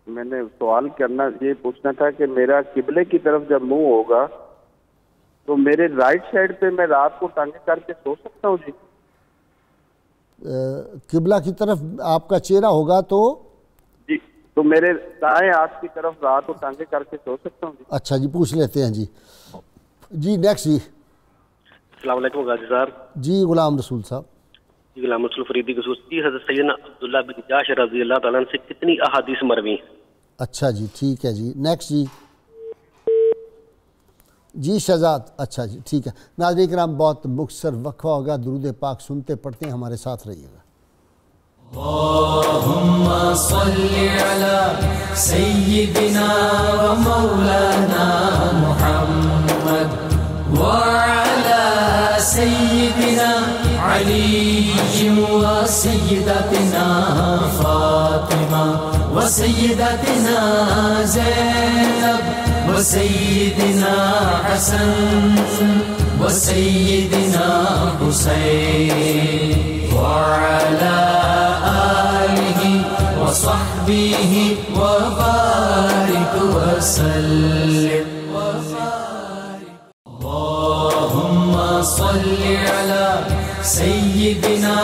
میں نے سوال کرنا یہ پوچھنا تھا کہ میرا قبلے کی طرف جب منہ ہوگا تو میرے رائٹ سائڈ پہ میں رات کو ٹانگیں کر کے سو سکتا ہوں؟ جی قبلہ کی طرف آپ کا چہرہ ہوگا تو جی, تو میرے دائیں ہاتھ کی طرف رات کو ٹانگیں کر کے سو سکتا ہوں؟ جی اچھا جی, پوچھ لیتے ہیں. جی نیکسٹ. جی السلام علیکم غازی صاحب. جی غلام رسول صاحب. جی غلام رسول فریدی خصوصی حضرت سیدنا عبداللہ بن جاش رضی اللہ تعالیٰ عنہ سے کتنی احادیث مروی ہیں؟ اچھا جی ٹھیک ہے جی. نیکسٹ. جی شہزاد. اچھا جی ٹھیک ہے. ناظرین کرام بہت مختصر وقفہ ہوگا, درود پاک سنتے پڑھتے ہیں, ہمارے ساتھ رہیے گا. اللهم صل على سيدنا ومولانا محمد وعلى سيدنا علي وسيدتنا فاطمة وسيدتنا زينب وسيدنا حسن وسيدنا حسين وعلى آله وصحبه وبارك وسلم. اللهم صل على سيدنا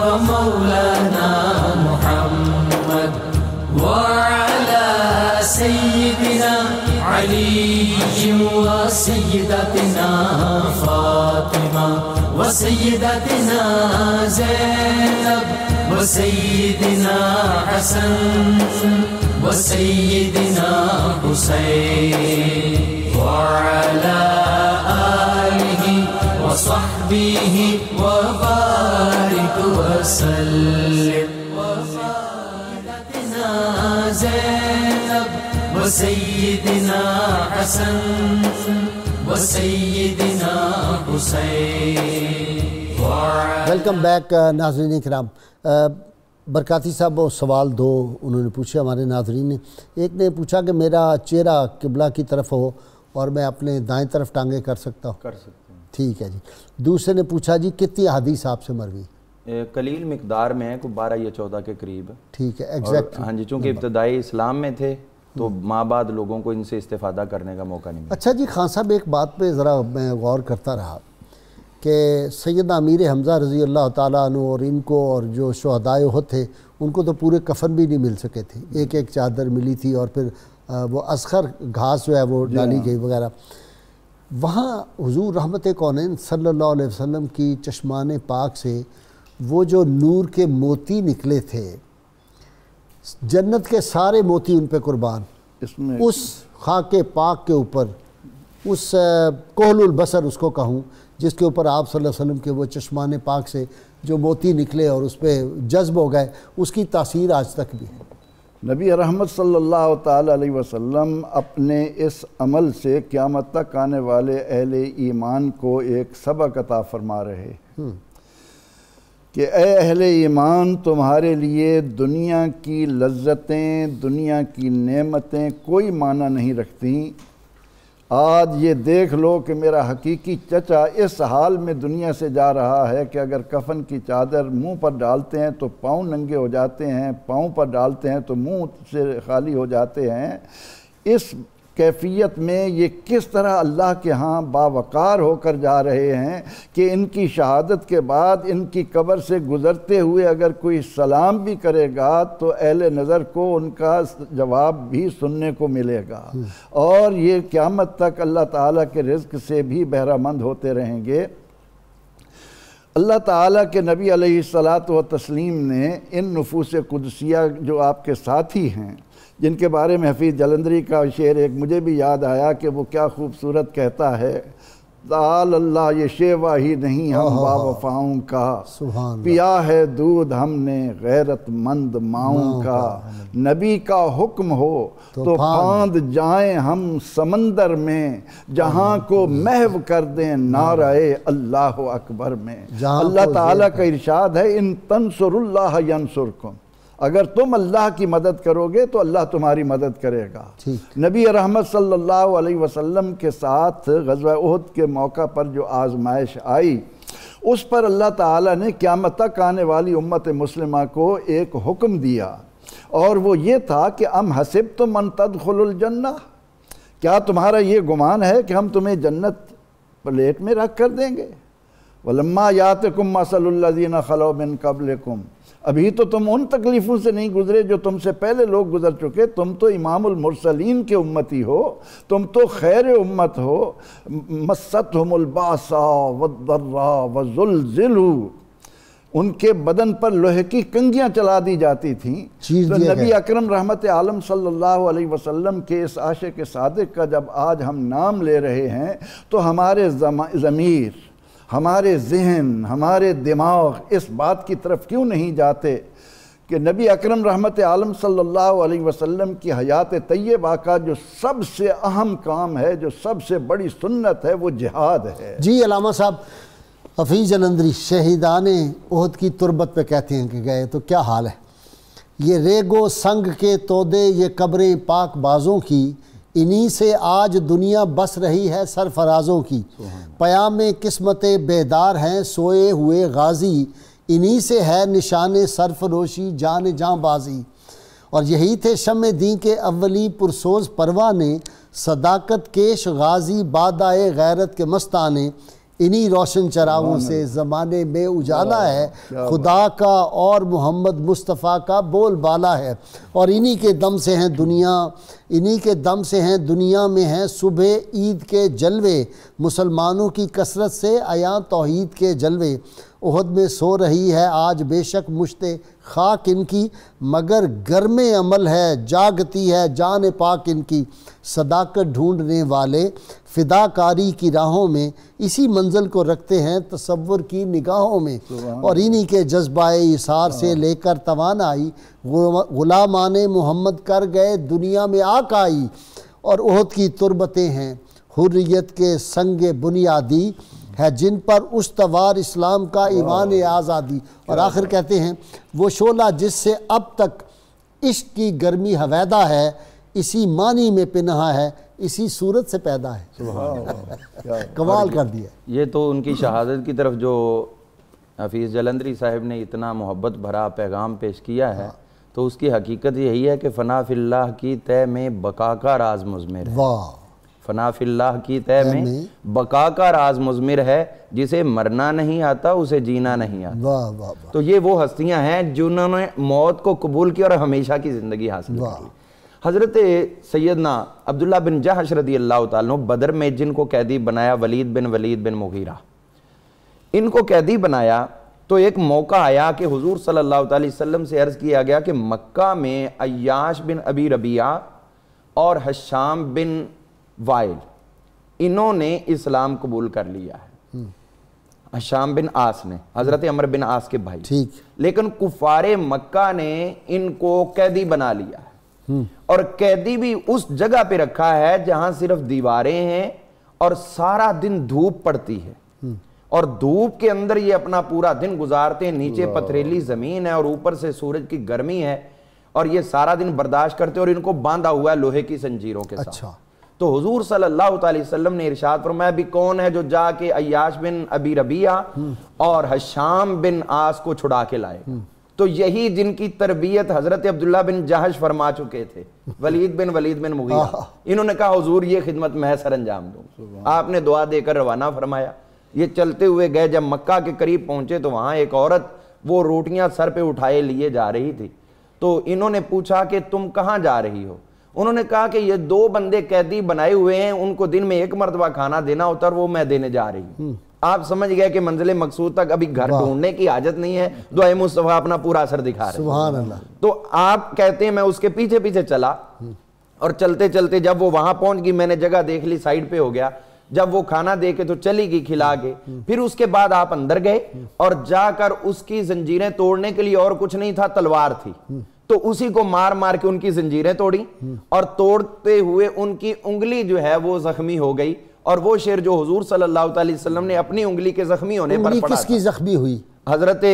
ومولانا محمد وعلى سيدنا علي وسيدتنا فاطمة وسيدتنا زينب وسيدنا حسن وسيدنا حسين وعلى آله وصحبه وبارك وسلم. وسيدتنا زينب وسيدنا حسن وسيدنا حسين. ویلکم بیک ناظرین کرام. برکاتی صاحب وہ سوال 2 انہوں نے پوچھے ہمارے ناظرین نے. ایک نے پوچھا کہ میرا چہرہ قبلہ کی طرف ہو اور میں اپنے دائیں طرف ٹانگیں کر سکتا ہوں؟ کر سکتے ہیں. ٹھیک ہے جی. دوسرے نے پوچھا جی کتنی حدیث آپ سے مروی؟ قلیل مقدار میں ہے, کوئی 12 یا 14 کے قریب. ٹھیک ہے ایگزیکٹ. ہاں جی, چونکہ ابتدائی اسلام میں تھے تو ماں بعد لوگوں کو ان سے استفادہ کرنے کا موقع نہیں ملا. اچھا جی خان صاحب ایک بات پہ ذرا میں غور کرتا رہا کہ سیدنا امیر حمزہ رضی اللہ تعالیٰ عنہ اور ان کو اور جو شہدائے احد تھے ان کو تو پورے کفن بھی نہیں مل سکے تھے, ایک چادر ملی تھی, اور پھر وہ اصغر گھاس جو ہے وہ ڈالی گئی وغیرہ. وہاں حضور رحمت کونین صلی اللہ علیہ وسلم کی چشمان پاک سے وہ جو نور کے موتی نکلے تھے، جنت کے سارے موتی ان پہ قربان، اس خاک پاک کے اوپر، اس کحل البصر اس کو کہوں جس کے اوپر آپ صلی اللہ علیہ وسلم کے وہ چشمان پاک سے جو موتی نکلے اور اس پہ جذب ہو گئے، اس کی تاثیر آج تک بھی ہے۔ نبی رحمت صلی اللہ تعالیٰ علیہ وسلم اپنے اس عمل سے قیامت تک آنے والے اہل ایمان کو ایک سبق عطا فرما رہے کہ اے اہل ایمان، تمہارے لیے دنیا کی لذتیں، دنیا کی نعمتیں کوئی معنی نہیں رکھتیں۔ آج یہ دیکھ لو کہ میرا حقیقی چچا اس حال میں دنیا سے جا رہا ہے کہ اگر کفن کی چادر منہ پر ڈالتے ہیں تو پاؤں ننگے ہو جاتے ہیں، پاؤں پر ڈالتے ہیں تو منہ سے خالی ہو جاتے ہیں۔ اس کیفیت میں یہ کس طرح اللہ کے ہاں باوقار ہو کر جا رہے ہیں کہ ان کی شہادت کے بعد ان کی قبر سے گزرتے ہوئے اگر کوئی سلام بھی کرے گا تو اہل نظر کو ان کا جواب بھی سننے کو ملے گا، اور یہ قیامت تک اللہ تعالیٰ کے رزق سے بھی بہرہ مند ہوتے رہیں گے۔ اللہ تعالیٰ کے نبی علیہ الصلاۃ والتسلیم نے ان نفوس قدسیہ جو آپ کے ساتھی ہیں، جن کے بارے میں حفیظ جلندری کا شعر ایک مجھے بھی یاد آیا کہ وہ کیا خوبصورت کہتا ہے، تعالی اللہ یہ شیوا ہی نہیں ہم با وفاؤں کا، پیا ہے دودھ ہم نے غیرت مند ماؤں کا، نبی کا حکم ہو تو پھاند جائیں ہم سمندر میں، جہاں کو محو کر دیں نعرہ اللہ اکبر میں۔ اللہ تعالیٰ کا ارشاد ہے ان تنصر اللہ ینصرکم، اگر تم اللہ کی مدد کرو گے تو اللہ تمہاری مدد کرے گا۔ نبی رحمت صلی اللہ علیہ وسلم کے ساتھ غزوہ احد کے موقع پر جو آزمائش آئی، اس پر اللہ تعالیٰ نے قیامت تک آنے والی امت مسلمہ کو ایک حکم دیا، اور وہ یہ تھا کہ ام حسبتم ان تدخلوا الجنہ، کیا تمہارا یہ گمان ہے کہ ہم تمہیں جنت پلیٹ میں رکھ کر دیں گے؟ وَلَمَّا يَأْتِكُم مَّثَلُ الَّذِينَ خَلَوْا مِن قَبْلِكُم، ابھی تو تم ان تکلیفوں سے نہیں گزرے جو تم سے پہلے لوگ گزر چکے، تم تو امام المرسلین کے امتی ہو، تم تو خیر امت ہو۔ مَسَّتْهُمُ الْبَأْسَاءُ وَالضَّرَّاءُ وَزُلْزِلُوا، ان کے بدن پر لوہے کی کنگیاں چلا دی جاتی تھیں۔ تو نبی اکرم رحمت عالم صلی اللہ علیہ وسلم کے اس عاشق صادق کا جب آج ہم نام لے رہے ہیں تو ہمارے ضمیر، ہمارے ذہن، ہمارے دماغ اس بات کی طرف کیوں نہیں جاتے کہ نبی اکرم رحمت عالم صلی اللہ علیہ وسلم کی حیات طیبہ کا جو سب سے اہم کام ہے، جو سب سے بڑی سنت ہے، وہ جہاد ہے۔ جی علامہ صاحب، حفیظ جلندری شہیدان احد کی تربت پہ کہتے ہیں کہ گئے تو کیا حال ہے، یہ ریگو سنگ کے تودے، یہ قبریں پاک بازوں کی، انہی سے آج دنیا بس رہی ہے سرفرازوں کی، پیام قسمت بیدار ہیں سوئے ہوئے غازی، انہی سے ہے نشان سرفروشی جان جاں بازی، اور یہی تھے شمع دین کے اولی پرسوز پروانے، صداقت کیش غازی بادائے غیرت کے مستانے، انہی روشن چراغوں سے زمانے میں اجالا ہے، خدا کا اور محمد مصطفیٰ کا بول بالا ہے، اور انہی کے دم سے ہیں دنیا، انہی کے دم سے ہیں دنیا میں ہیں صبح عید کے جلوے، مسلمانوں کی کثرت سے عیاں توحید کے جلوے، احد میں سو رہی ہے آج بے شک مشت خاک ان کی، مگر گرم عمل ہے جاگتی ہے جان پاک ان کی، صداقت ڈھونڈنے والے فداکاری کی راہوں میں، اسی منزل کو رکھتے ہیں تصور کی نگاہوں میں، اور انہی کے جذبہ اثار سے لے کر توانائی، غلامان محمد کر گئے دنیا میں آقائی، اور احد کی تربتیں ہیں حریت کے سنگ بنیادی، ہے جن پر استوار اسلام کا ایمان آزادی، اور آخر کہتے ہیں وہ شعلہ جس سے اب تک عشق کی گرمی حویدہ ہے، اسی معنی میں پنہا ہے، اسی صورت سے پیدا ہے۔ کمال کر دیا۔ یہ تو ان کی شہادت کی طرف جو حفیظ جلندری صاحب نے اتنا محبت بھرا پیغام پیش کیا ہے، تو اس کی حقیقت یہی ہے کہ فنا فی اللہ کی طے میں بقا کا راز مضمر ہے۔ فنا فی اللہ کی طے میں بقا کا راز مضمر ہے، جسے مرنا نہیں آتا اسے جینا نہیں آتا۔ تو یہ وہ ہستیاں ہیں جنہوں نے موت کو قبول کیا اور ہمیشہ کی زندگی حاصل کی۔ حضرت سیدنا عبداللہ بن جحش رضی اللہ تعالیٰ عنہ بدر میں جن کو قیدی بنایا ولید بن مغیرہ، ان کو قیدی بنایا تو ایک موقع آیا کہ حضور صلی اللہ علیہ وسلم سے عرض کیا گیا کہ مکہ میں عیاش بن ابی ربیعہ اور حشام بن وائل انہوں نے اسلام قبول کر لیا ہے، حشام بن آس نے، حضرت عمر بن آس کے بھائی، ٹھیک، لیکن کفار مکہ نے ان کو قیدی بنا لیا ہے، اور قیدی بھی اس جگہ پہ رکھا ہے جہاں صرف دیواریں ہیں اور سارا دن دھوپ پڑتی ہے، اور دھوپ کے اندر یہ اپنا پورا دن گزارتے ہیں، نیچے پتھریلی زمین ہے اور اوپر سے سورج کی گرمی ہے، اور یہ سارا دن برداشت کرتے اور ان کو باندھا ہوا ہے لوہے کی زنجیروں کے ساتھ۔ اچھا، تو حضور صلی اللہ علیہ وسلم نے ارشاد فرمایا بھی کون ہے جو جا کے عیاش بن ابی ربیعہ اور حشام بن آس کو چھڑا کے لائے، تو یہی جن کی تربیت حضرت عبداللہ بن جحش فرما چکے تھے، ولید بن مغیرہ، انہوں نے کہا حضور یہ خدمت میں سر انجام دوں، آپ نے دعا دے کر روانہ فرمایا۔ یہ چلتے ہوئے گئے، جب مکہ کے قریب پہنچے تو وہاں ایک عورت وہ روٹیاں سر پہ اٹھائے لیے جا رہی تھی، تو انہوں نے پوچھا کہ تم کہاں جا رہی ہو؟ انہوں نے کہا کہ یہ 2 بندے قیدی بنائے ہوئے ہیں، ان کو دن میں 1 مرتبہ کھانا دینا ہوتا ہے، وہ میں دینے جا رہی ہوں۔ آپ سمجھ گئے کہ منزل مقصود تک ابھی گھر ڈھونڈنے کی حاجت نہیں ہے، دعائے مصطفیٰ اپنا پورا اثر دکھا رہے ہیں۔ سبحان اللہ۔ تو آپ کہتے ہیں میں اس کے پیچھے پیچھے چلا، اور چلتے چلتے جب وہ وہاں پہنچ گئی، میں نے جگہ دیکھ لی، سائیڈ پہ ہو گیا، جب وہ کھانا دے کے تو چلی گئی کھلا کے، پھر اس کے بعد آپ اندر گئے اور جا کر اس کی زنجیریں توڑنے کے لیے اور کچھ نہیں تھا، تلوار تھی، تو اسی کو مار مار کے ان کی زنجیریں توڑی، اور توڑتے ہوئے ان کی انگلی جو ہے وہ زخمی ہو گئی، اور وہ شعر جو حضور صلی اللہ علیہ وسلم نے اپنی انگلی کے زخمی ہونے پر پڑھا کس کی زخمی ہوئی؟ حضرت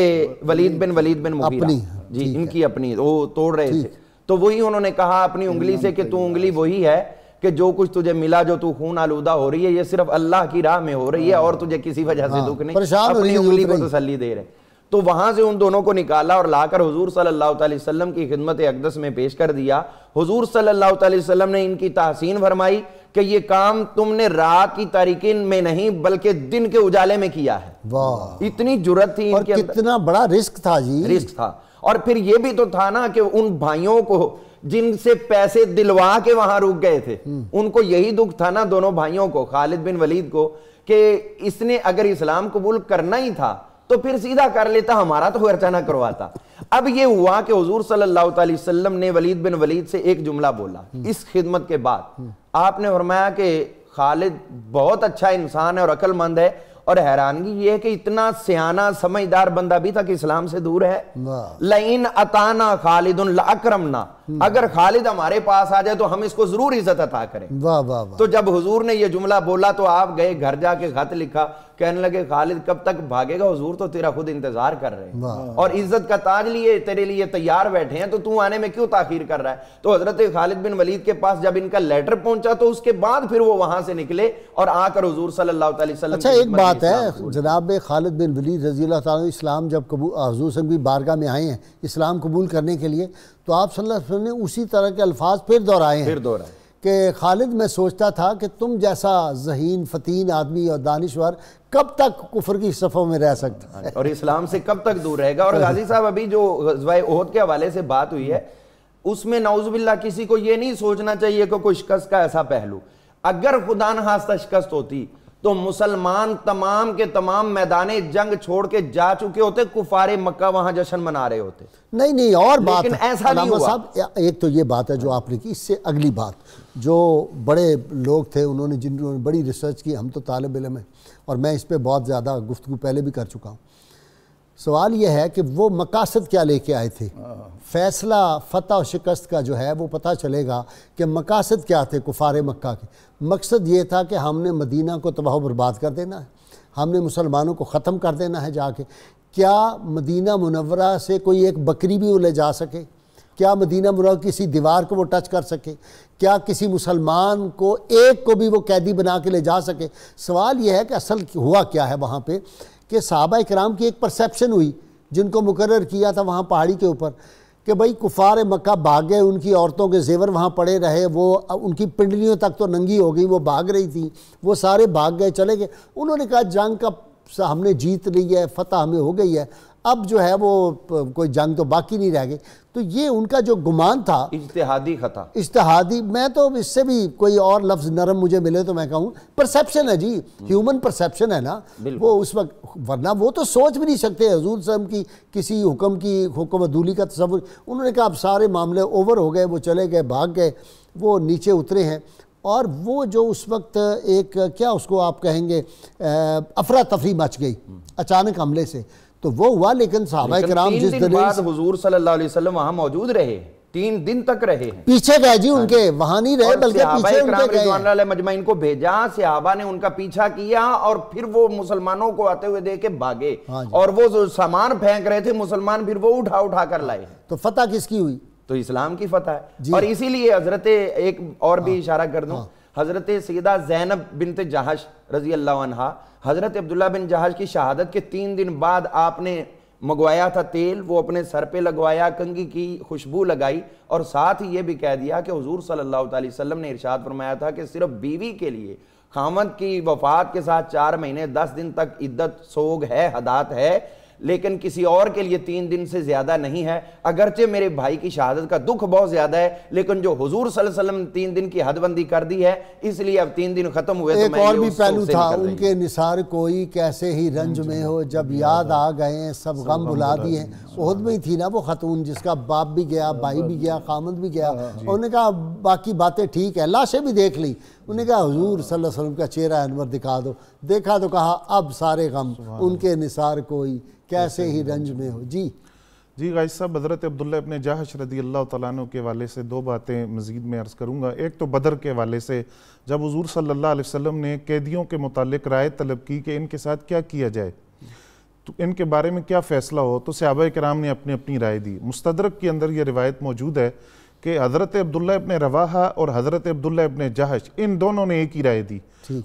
ولید بن مغیرہ، جی ان کی اپنی، وہ توڑ رہے تھے، تو وہی انہوں نے کہا اپنی انگلی سے کہ تو انگلی وہی ہے کہ جو کچھ تجھے ملا، جو تو خون آلودہ ہو رہی ہے، یہ صرف اللہ کی راہ میں ہو رہی ہے اور تجھے کسی وجہ سے دکھ نہیں، اپنی انگلی کو تسلی دے رہے۔ تو وہاں سے ان دونوں کو نکالا اور لا کر حضور صلی اللہ علیہ وسلم کی خدمت اقدس میں پیش کر دیا۔ حضور صلی اللہ علیہ وسلم نے ان کی تحسین فرمائی کہ یہ کام تم نے رات کی تاریکی میں نہیں بلکہ دن کے اجالے میں کیا ہے۔ واہ، اتنی جرت تھی ان کے اندر، کتنا بڑا رزق تھا جی، رزق تھا۔ اور پھر یہ بھی تو تھا نا کہ ان بھائیوں کو جن سے پیسے دلوا کے وہاں رک گئے تھے، ان کو یہی دکھ تھا نا دونوں بھائیوں کو، خالد بن ولید کو، کہ اس نے اگر اسلام قبول کرنا ہی تھا تو پھر سیدھا کر لیتا، ہمارا تو خرچہ نہ کرواتا۔ اب یہ ہوا کہ حضور صلی اللہ علیہ وسلم نے ولید بن ولید سے ایک جملہ بولا اس خدمت کے بعد، آپ نے فرمایا کہ خالد بہت اچھا انسان ہے اور عقل مند ہے، اور حیرانگی یہ ہے کہ اتنا سیانہ سمجھدار بندہ بھی تھا کہ اسلام سے دور ہے۔ لَإِنْ أَتَانَا خَالِدٌ لَأَكْرَمْنَا، اگر خالد ہمارے پاس آ جائے تو ہم اس کو ضرور عزت عطا کریں۔ واہ واہ واہ۔ تو جب حضور نے یہ جملہ بولا تو آپ گئے گھر جا کے خط لکھا، کہنے لگے خالد کب تک بھاگے گا، حضور تو تیرا خود انتظار کر رہے ہیں اور عزت کا تاج لیے تیرے لیے تیار بیٹھے ہیں، تو آنے میں کیوں تاخیر کر رہا ہے؟ تو حضرت خالد بن ولید کے پاس جب ان کا لیٹر پہنچا تو اس کے بعد پھر وہ وہاں سے نکلے اور آ کر حضور صلی اللہ علیہ وسلم۔ اچھا ایک بات ہے، جناب خالد بن ولید رضی اللہ تعالیٰ اسلام جب حضور صلی اللہ علیہ بارگاہ میں آئے ہیں اسلام قبول کرنے کے لیے، تو آپ صلی اللہ علیہ وسلم نے اسی طرح کے الفاظ پھر دہرائے ہیں کہ خالد میں سوچتا تھا کہ تم جیسا ذہین فتین آدمی اور دانشور کب تک کفر کی صفوں میں رہ سکتا ہے اور اسلام سے کب تک دور رہے گا۔ اور غازی صاحب ابھی جو غزوہ احد کے حوالے سے بات ہوئی ہے، اس میں نعوذ باللہ کسی کو یہ نہیں سوچنا چاہیے کہ کوئی شکست کا ایسا پہلو، اگر خدا نخواستہ شکست ہوتی تو مسلمان تمام کے تمام میدان جنگ چھوڑ کے جا چکے ہوتے، کفار مکہ وہاں جشن منا رہے ہوتے۔ نہیں اور بات لیکن ایسا نہیں ہوا۔ صاحب ایک تو یہ بات ہے جو آپ نے کی، اس سے اگلی بات جو بڑے لوگ تھے انہوں نے جنہوں نے بڑی ریسرچ کی، ہم تو طالب علم ہیں اور میں اس پہ بہت زیادہ گفتگو پہلے بھی کر چکا ہوں، سوال یہ ہے کہ وہ مقاصد کیا لے کے آئے تھے؟ فیصلہ فتح و شکست کا جو ہے وہ پتہ چلے گا کہ مقاصد کیا تھے کفار مکہ کے۔ مقصد یہ تھا کہ ہم نے مدینہ کو تباہ و برباد کر دینا ہے، ہم نے مسلمانوں کو ختم کر دینا ہے جا کے۔ کیا مدینہ منورہ سے کوئی ایک بکری بھی وہ لے جا سکے؟ کیا مدینہ منورہ کسی دیوار کو وہ ٹچ کر سکے؟ کیا کسی مسلمان کو ایک کو بھی وہ قیدی بنا کے لے جا سکے؟ سوال یہ ہے کہ اصل ہوا کیا ہے وہاں پہ، کہ صحابہ اکرام کی ایک پرسیپشن ہوئی جن کو مقرر کیا تھا وہاں پہاڑی کے اوپر کہ بھائی کفار مکہ بھاگ گئے، ان کی عورتوں کے زیور وہاں پڑے رہے، وہ ان کی پنڈلیوں تک تو ننگی ہو گئی، وہ بھاگ رہی تھیں، وہ سارے بھاگ گئے چلے گئے۔ انہوں نے کہا جنگ کا ہم نے جیت لی ہے، فتح ہمیں ہو گئی ہے، اب جو ہے وہ کوئی جنگ تو باقی نہیں رہ گئی. تو یہ ان کا جو گمان تھا اجتہادی خطا، اجتہادی، میں تو اس سے بھی کوئی اور لفظ نرم مجھے ملے تو میں کہوں پرسیپشن ہے جی، ہیومن پرسیپشن ہے نا وہ اس وقت، ورنہ وہ تو سوچ بھی نہیں سکتے حضور صلی اللہ علیہ وسلم کی کسی حکم عدولی کا تصور. انہوں نے کہا اب سارے معاملے اوور ہو گئے، وہ چلے گئے، بھاگ گئے، وہ نیچے اترے ہیں. اور وہ جو اس وقت ایک کیا اس کو آپ کہیں گے افراتفری مچ گئی اچانک حملے سے، تو وہ ہوا. لیکن صحابہ کرام جس دن بعد حضور صلی اللہ علیہ وسلم وہاں موجود رہے، 3 دن تک رہے ہیں، پیچھے گئے جی ان کے، وہاں نہیں رہے بلکہ پیچھے ان کے گئے. رضوان اللہ علیہ مجمعین کو بھیجا، صحابہ نے ان کا پیچھا کیا اور پھر وہ مسلمانوں کو آتے ہوئے دیکھ کے بھاگے، اور وہ جو سامان پھینک رہے تھے مسلمان پھر وہ اٹھا کر لائے. تو فتح کس کی ہوئی؟ تو اسلام کی فتح ہے. اور اسی لیے حضرت ایک اور بھی اشارہ کر دوں، حضرت سیدہ زینب بنت جہش رضی اللہ عنہا، حضرت عبداللہ بن جہش کی شہادت کے 3 دن بعد آپ نے منگوایا تھا تیل، وہ اپنے سر پہ لگوایا، کنگھی کی خوشبو لگائی، اور ساتھ ہی یہ بھی کہہ دیا کہ حضور صلی اللہ علیہ وسلم نے ارشاد فرمایا تھا کہ صرف بیوی کے لیے خاوند کی وفات کے ساتھ 4 مہینے 10 دن تک عدت سوگ ہے، حدات ہے، لیکن کسی اور کے لیے 3 دن سے زیادہ نہیں ہے. اگرچہ میرے بھائی کی شہادت کا دکھ بہت زیادہ ہے، لیکن جو حضور صلی اللہ علیہ وسلم نے 3 دن کی حد بندی کر دی ہے، اس لیے اب 3 دن ختم ہوئے. ایک اور بھی پہلو تھا ان کے نثار کوئی کیسے ہی رنج میں ہو، جب یاد آ گئے ہیں سب غم بھلا دیے. احد میں ہی تھی نا وہ خاتون جس کا باپ بھی گیا، بھائی بھی گیا، خامد بھی گیا. انہوں نے کہا باقی باتیں ٹھیک ہے، لاشیں بھی دیکھ لی. انہوں نے کہا حضور صلی اللہ علیہ وسلم کا چہرہ انور دکھا دو. دیکھا تو کہا اب سارے غم ان کے نثار کوئی کیسے ہی رنج میں ہو. جی غازی صاحب، حضرت عبداللہ ابن جہش رضی اللہ تعالیٰ عنہ کے حوالے سے 2 باتیں مزید میں عرض کروں گا. ایک تو بدر کے حوالے سے، جب حضور صلی اللہ علیہ وسلم نے قیدیوں کے متعلق رائے طلب کی کہ ان کے ساتھ کیا کیا جائے، تو ان کے بارے میں کیا فیصلہ ہو، تو صحابہ کرام نے اپنی رائے دی. مستدرک کے اندر یہ روایت موجود ہے کہ حضرت عبداللہ ابن رواحہ اور حضرت عبداللہ ابن جہش ان دونوں نے ایک ہی رائے دی.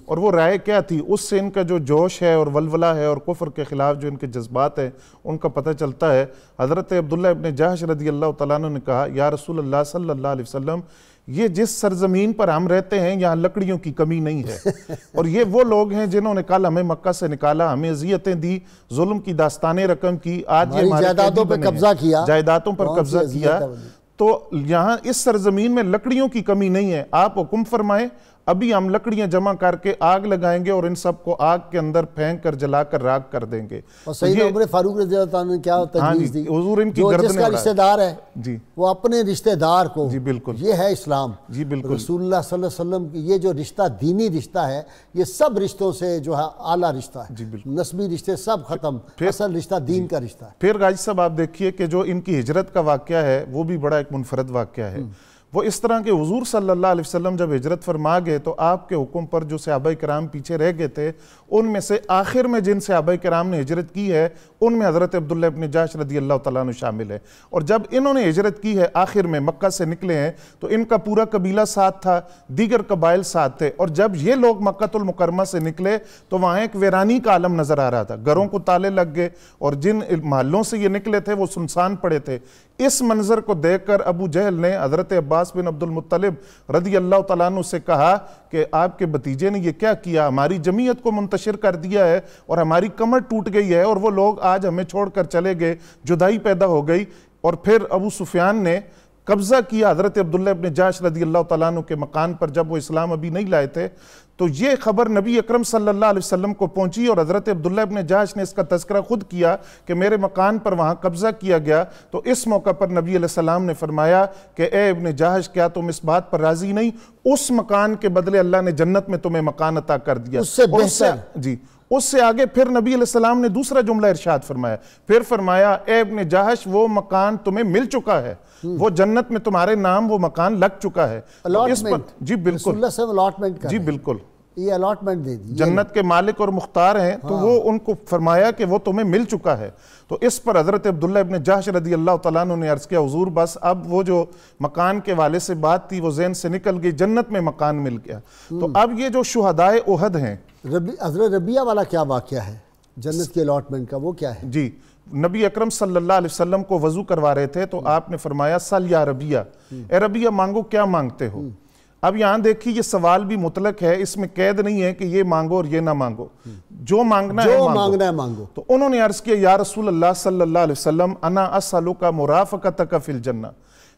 اور وہ رائے کیا تھی؟ اس سے ان کا جو جوش ہے اور ولولہ ہے اور کفر کے خلاف جو ان کے جذبات ہیں ان کا پتہ چلتا ہے. حضرت عبداللہ ابن جہش رضی اللہ تعالیٰ عنہ نے کہا یا رسول اللہ صلی اللہ علیہ وسلم، یہ جس سرزمین پر ہم رہتے ہیں یہاں لکڑیوں کی کمی نہیں ہے، اور یہ وہ لوگ ہیں جنہوں نے کل ہمیں مکہ سے نکالا، ہمیں اذیتیں دی، ظلم کی داستانیں رقم کی، آج یہ جائیدادوں پر قبضہ کیا، جائیدادوں پر قبضہ کیا. تو یہاں اس سرزمین میں لکڑیوں کی کمی نہیں ہے، آپ حکم فرمائیں، ابھی ہم لکڑیاں جمع کر کے آگ لگائیں گے اور ان سب کو آگ کے اندر پھینک کر جلا کر راکھ کر دیں گے. اور سیدنا عمر فاروق رضی اللہ عنہ نے کیا تجویز دی؟ حضور ان کی جو گردنیں جس کا رشتہ دار ہے جی وہ اپنے رشتہ دار کو، جی بالکل، یہ ہے اسلام. جی بالکل، رسول اللہ صلی اللہ علیہ وسلم کی یہ جو رشتہ دینی رشتہ ہے، یہ سب رشتوں سے جو ہے اعلیٰ رشتہ ہے. جی بالکل، نسبی رشتے سب ختم، اصل رشتہ دین کا رشتہ ہے. پھر غازی صاحب آپ دیکھیے کہ جو ان کی ہجرت کا واقعہ ہے وہ بھی بڑا ایک منفرد واقعہ ہے. وہ اس طرح کہ حضور صلی اللہ علیہ وسلم جب ہجرت فرما گئے تو آپ کے حکم پر جو صحابہ کرام پیچھے رہ گئے تھے، ان میں سے آخر میں جن صحابہ کرام نے ہجرت کی ہے ان میں حضرت عبداللہ ابن جہش رضی اللہ تعالیٰ عنہ شامل ہے. اور جب انہوں نے ہجرت کی ہے آخر میں مکہ سے نکلے ہیں تو ان کا پورا قبیلہ ساتھ تھا، دیگر قبائل ساتھ تھے. اور جب یہ لوگ مکہ المکرمہ سے نکلے تو وہاں ایک ویرانی کا عالم نظر آ رہا تھا، گھروں کو تالے لگ گئے اور جن محلوں سے یہ نکلے تھے وہ سنسان پڑے تھے. اس منظر کو دیکھ کر ابو جہل نے حضرت عباس بن عبد المطلب رضی اللہ تعالیٰ عنہ سے کہا کہ آپ کے بھتیجے نے یہ کیا کیا، ہماری جمعیت کو منتشر کر دیا ہے اور ہماری کمر ٹوٹ گئی ہے اور وہ لوگ آج ہمیں چھوڑ کر چلے گئے، جدائی پیدا ہو گئی. اور پھر ابو سفیان نے قبضہ کیا حضرت عبداللہ ابن جہش رضی اللہ تعالیٰ عنہ کے مکان پر جب وہ اسلام ابھی نہیں لائے تھے. تو یہ خبر نبی اکرم صلی اللہ علیہ وسلم کو پہنچی اور حضرت عبداللہ ابن جہش نے اس کا تذکرہ خود کیا کہ میرے مکان پر وہاں قبضہ کیا گیا. تو اس موقع پر نبی علیہ السلام نے فرمایا کہ اے ابن جہش، کیا تم اس بات پر راضی نہیں؟ اس مکان کے بدلے اللہ نے جنت میں تمہیں مکان عطا کر دیا. اس سے بہتر. جی اس سے آگے پھر نبی علیہ السلام نے دوسرا جملہ ارشاد فرمایا، پھر فرمایا اے ابن جہش، وہ مکان تمہیں مل چکا ہے، وہ جنت میں تمہارے نام وہ مکان لگ چکا ہے. جی بالکل، جی بالکل، یہ الاٹمنٹ دے دی، جنت کے مالک اور مختار ہیں تو وہ ان کو فرمایا کہ وہ تمہیں مل چکا ہے. تو اس پر حضرت عبداللہ ابن جہش رضی اللہ تعالیٰ عنہ نے عرض کیا حضور بس اب وہ جو مکان کے والے سے بات تھی وہ ذہن سے نکل گئی، جنت میں مکان مل گیا. تو اب یہ جو شہدائے احد ہیں، حضرت ربیہ والا کیا واقعہ ہے جنت کے الاٹمنٹ کا، وہ کیا ہے؟ جی نبی اکرم صلی اللہ علیہ وسلم کو وضو کروا رہے تھے تو آپ نے فرمایا سل یا ربیہ، اے ربیہ مانگو، کیا مانگتے ہو؟ اب یہاں دیکھیے یہ سوال بھی مطلق ہے، اس میں قید نہیں ہے کہ یہ مانگو اور یہ نہ مانگو، جو مانگنا ہے مانگو۔ تو انہوں نے عرض کیا یا رسول اللہ صلی اللہ علیہ وسلم انا اسألک مرافقتک فی الجنہ،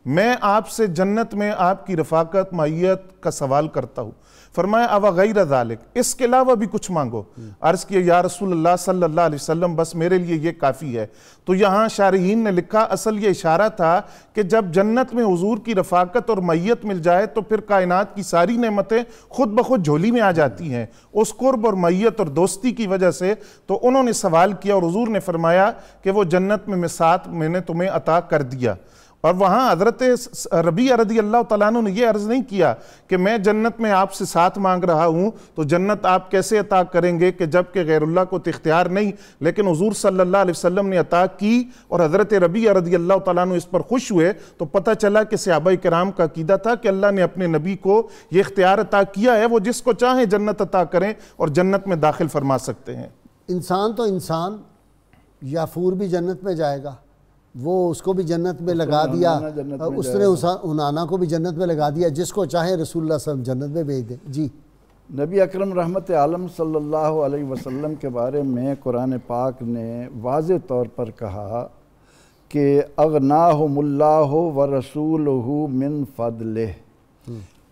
میں آپ سے جنت میں آپ کی رفاقت معیت کا سوال کرتا ہوں۔ فرمایا او غیر ذالک، اس کے علاوہ بھی کچھ مانگو۔ عرض کیا یا رسول اللہ صلی اللہ علیہ وسلم بس میرے لیے یہ کافی ہے۔ تو یہاں شارحین نے لکھا اصل یہ اشارہ تھا کہ جب جنت میں حضور کی رفاقت اور معیت مل جائے تو پھر کائنات کی ساری نعمتیں خود بخود جھولی میں آ جاتی ہیں اس قرب اور معیت اور دوستی کی وجہ سے۔ تو انہوں نے سوال کیا اور حضور نے فرمایا کہ وہ جنت میں ساتھ میں نے تمہیں عطا کر دیا۔ اور وہاں حضرت ربیعہ رضی اللہ تعالیٰ عنہ نے یہ عرض نہیں کیا کہ میں جنت میں آپ سے ساتھ مانگ رہا ہوں تو جنت آپ کیسے عطا کریں گے کہ جب کہ غیر اللہ کو تو اختیار نہیں، لیکن حضور صلی اللہ علیہ وسلم نے عطا کی اور حضرت ربیعہ رضی اللہ تعالیٰ عنہ اس پر خوش ہوئے۔ تو پتہ چلا کہ صحابہ کرام کا عقیدہ تھا کہ اللہ نے اپنے نبی کو یہ اختیار عطا کیا ہے، وہ جس کو چاہیں جنت عطا کریں اور جنت میں داخل فرما سکتے ہیں۔ انسان تو انسان، یافور بھی جنت میں جائے گا، وہ اس کو بھی جنت میں لگا دیا، اس نے انانا کو بھی جنت میں لگا دیا، جس کو چاہے رسول اللہ صلی اللہ علیہ وسلم جنت میں بھیج دیں۔ جی نبی اکرم رحمت عالم صلی اللہ علیہ وسلم کے بارے میں قرآن پاک نے واضح طور پر کہا کہ اغناہم اللہ ورسولہ من فضلہ،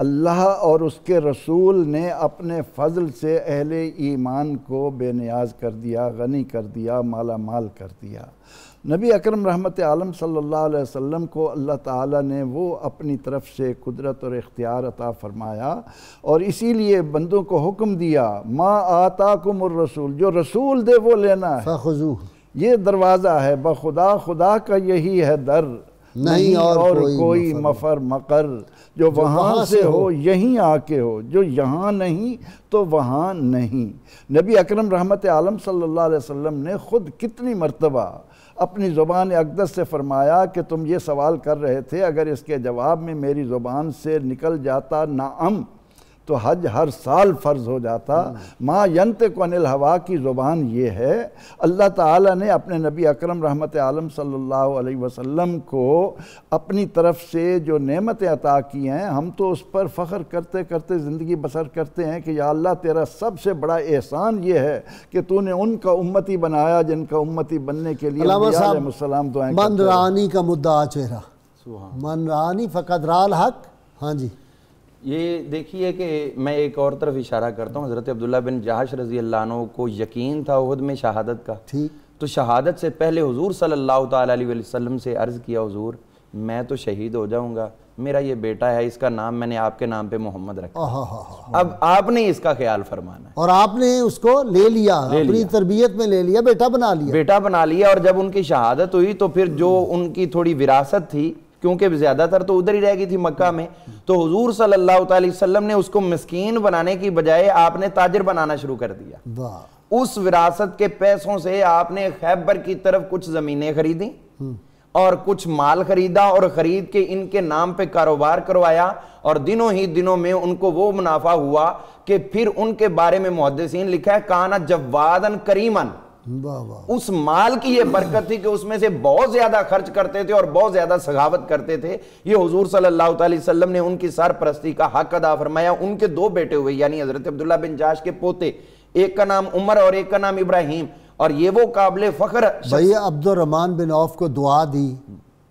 اللہ اور اس کے رسول نے اپنے فضل سے اہل ایمان کو بے نیاز کر دیا، غنی کر دیا، مالا مال کر دیا۔ نبی اکرم رحمت عالم صلی اللہ علیہ وسلم کو اللہ تعالیٰ نے وہ اپنی طرف سے قدرت اور اختیار عطا فرمایا، اور اسی لیے بندوں کو حکم دیا ما آتاکم الرسول، جو رسول دے وہ لینا ہے، فخذوہ، یہ دروازہ ہے، بخدا خدا کا یہی ہے در، نہیں اور کوئی مفر مقر، جو وہاں سے ہو یہیں آ کے ہو، جو یہاں نہیں تو وہاں نہیں۔ نبی اکرم رحمت عالم صلی اللہ علیہ وسلم نے خود کتنی مرتبہ اپنی زبان اقدس سے فرمایا کہ تم یہ سوال کر رہے تھے، اگر اس کے جواب میں میری زبان سے نکل جاتا نعم تو حج ہر سال فرض ہو جاتا۔ ما ینطق عن الہوا کی زبان یہ ہے۔ اللہ تعالیٰ نے اپنے نبی اکرم رحمت عالم صلی اللہ علیہ وسلم کو اپنی طرف سے جو نعمتیں عطا کی ہیں، ہم تو اس پر فخر کرتے کرتے زندگی بسر کرتے ہیں کہ یا اللہ تیرا سب سے بڑا احسان یہ ہے کہ تو نے ان کا امتی بنایا جن کا امتی بننے کے لیے انبیاء علیہ السلام دعائیں کرتے ہیں۔ من رانی کا مدعا چہرہ، من رانی فقد رأى الحق۔ ہاں جی، یہ دیکھیے کہ میں ایک اور طرف اشارہ کرتا ہوں، حضرت عبداللہ بن جہش رضی اللہ عنہ کو یقین تھا احد میں شہادت کا، تو شہادت سے پہلے حضور صلی اللہ تعالیٰ علیہ وسلم سے عرض کیا حضور میں تو شہید ہو جاؤں گا، میرا یہ بیٹا ہے، اس کا نام میں نے آپ کے نام پہ محمد رکھا، اب آپ نے اس کا خیال فرمانا ہے، اور آپ نے اس کو لے لیا، اپنی تربیت میں لے لیا، بیٹا بنا لیا۔ اور جب ان کی شہادت ہوئی تو پھر جو ان کی تھوڑی وراثت تھی، کیونکہ زیادہ تر تو ادھر ہی رہ گئی تھی مکہ میں، تو حضور صلی اللہ علیہ وسلم نے اس کو مسکین بنانے کی بجائے آپ نے تاجر بنانا شروع کر دیا۔ اس وراثت کے پیسوں سے آپ نے خیبر کی طرف کچھ زمینیں خریدیں اور کچھ مال خریدا، اور خرید کے ان کے نام پہ کاروبار کروایا، اور دنوں ہی دنوں میں ان کو وہ منافع ہوا کہ پھر ان کے بارے میں محدثین لکھا ہے کانا جوادن کریمن، اس مال کی یہ برکت تھی کہ اس میں سے بہت زیادہ خرچ کرتے تھے اور بہت زیادہ سخاوت کرتے تھے۔ یہ حضور صلی اللہ علیہ وسلم نے ان کی سرپرستی کا حق ادا فرمایا۔ ان کے دو بیٹے ہوئے، یعنی حضرت عبداللہ بن جہش کے پوتے، ایک کا نام عمر اور ایک کا نام ابراہیم، اور یہ وہ قابل فخر بھئی عبد الرحمن بن عوف کو دعا دی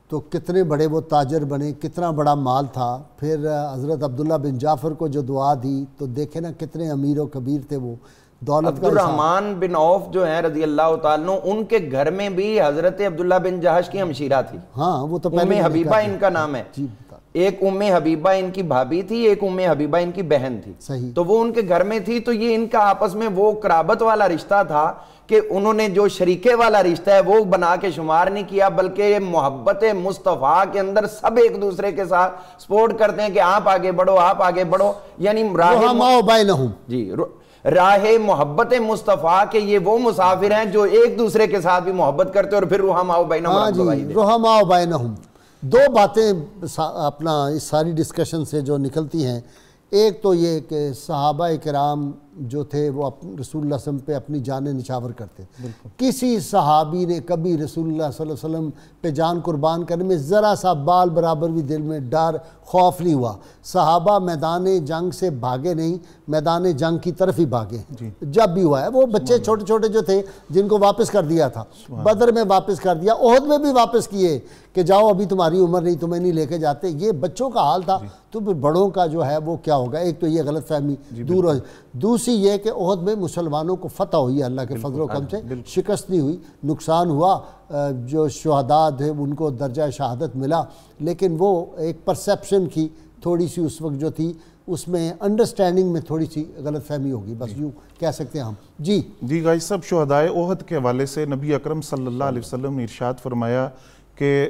تو کتنے بڑے وہ تاجر بنے، کتنا بڑا مال تھا۔ پھر حضرت عبداللہ بن جعفر کو جو دعا دی تو دیکھیں نا کتنے امیر و کبیر تھے وہ، دولت عبد الرحمن بن عوف جو ہیں رضی اللہ تعالیٰ عنہ، ان کے گھر میں بھی حضرت عبداللہ بن جہش کی ہمشیرہ تھی، ہاں وہ تو ام حبیبہ ان کا نام ہے، ایک ام حبیبہ ان کی بھابی تھی، ایک ام حبیبہ ان کی بہن تھی، تو وہ ان کے گھر میں تھی۔ تو یہ ان کا آپس میں وہ قرابت والا رشتہ تھا کہ انہوں نے جو شریکے والا رشتہ ہے وہ بنا کے شمار نہیں کیا، بلکہ محبت مصطفیٰ کے اندر سب ایک دوسرے کے ساتھ سپورٹ کرتے ہیں کہ آپ آگے بڑھو، آپ آگے بڑھو، یعنی راہ محبت مصطفیٰ کے یہ وہ مسافر ہیں جو ایک دوسرے کے ساتھ بھی محبت کرتے اور پھر رحماء بینہم۔ رحماء بینہم، دو باتیں اپنا اس ساری ڈسکشن سے جو نکلتی ہیں، ایک تو یہ کہ صحابہ کرام جو تھے وہ رسول اللہ صلی اللہ علیہ وسلم پہ اپنی جانیں نچھاور کرتے تھے. کسی صحابی نے کبھی رسول اللہ صلی اللہ علیہ وسلم پہ جان قربان کرنے میں ذرا سا بال برابر بھی دل میں ڈر خوف نہیں ہوا. صحابہ میدان جنگ سے بھاگے نہیں, میدان جنگ کی طرف ہی بھاگے. جب بھی ہوا ہے وہ بچے چھوٹے چھوٹے جو تھے جن کو واپس کر دیا تھا, بدر میں واپس کر دیا, احد میں بھی واپس کیے کہ جاؤ ابھی تمہاری عمر نہیں, تمہیں نہیں لے کے جاتے. یہ بچوں کا حال تھا. تو پھر بڑوں کا جو ہے وہ کیا ہوگا. ایک تو یہ غلط فہمی دور ہو, دوسری یہ کہ احد میں مسلمانوں کو فتح ہوئی ہے اللہ کے فضل و کرم سے, شکست نہیں ہوئی, نقصان ہوا, جو شہداء تھے ان کو درجہ شہادت ملا, لیکن وہ ایک پرسیپشن کی تھوڑی سی اس وقت جو تھی اس میں انڈرسٹینڈنگ میں تھوڑی سی غلط فہمی ہوگی, بس یوں کہہ سکتے ہیں ہم. جی غازی صاحب, شہدائے احد کے حوالے سے نبی اکرم صلی اللہ علیہ وسلم نے ارشاد فرمایا کہ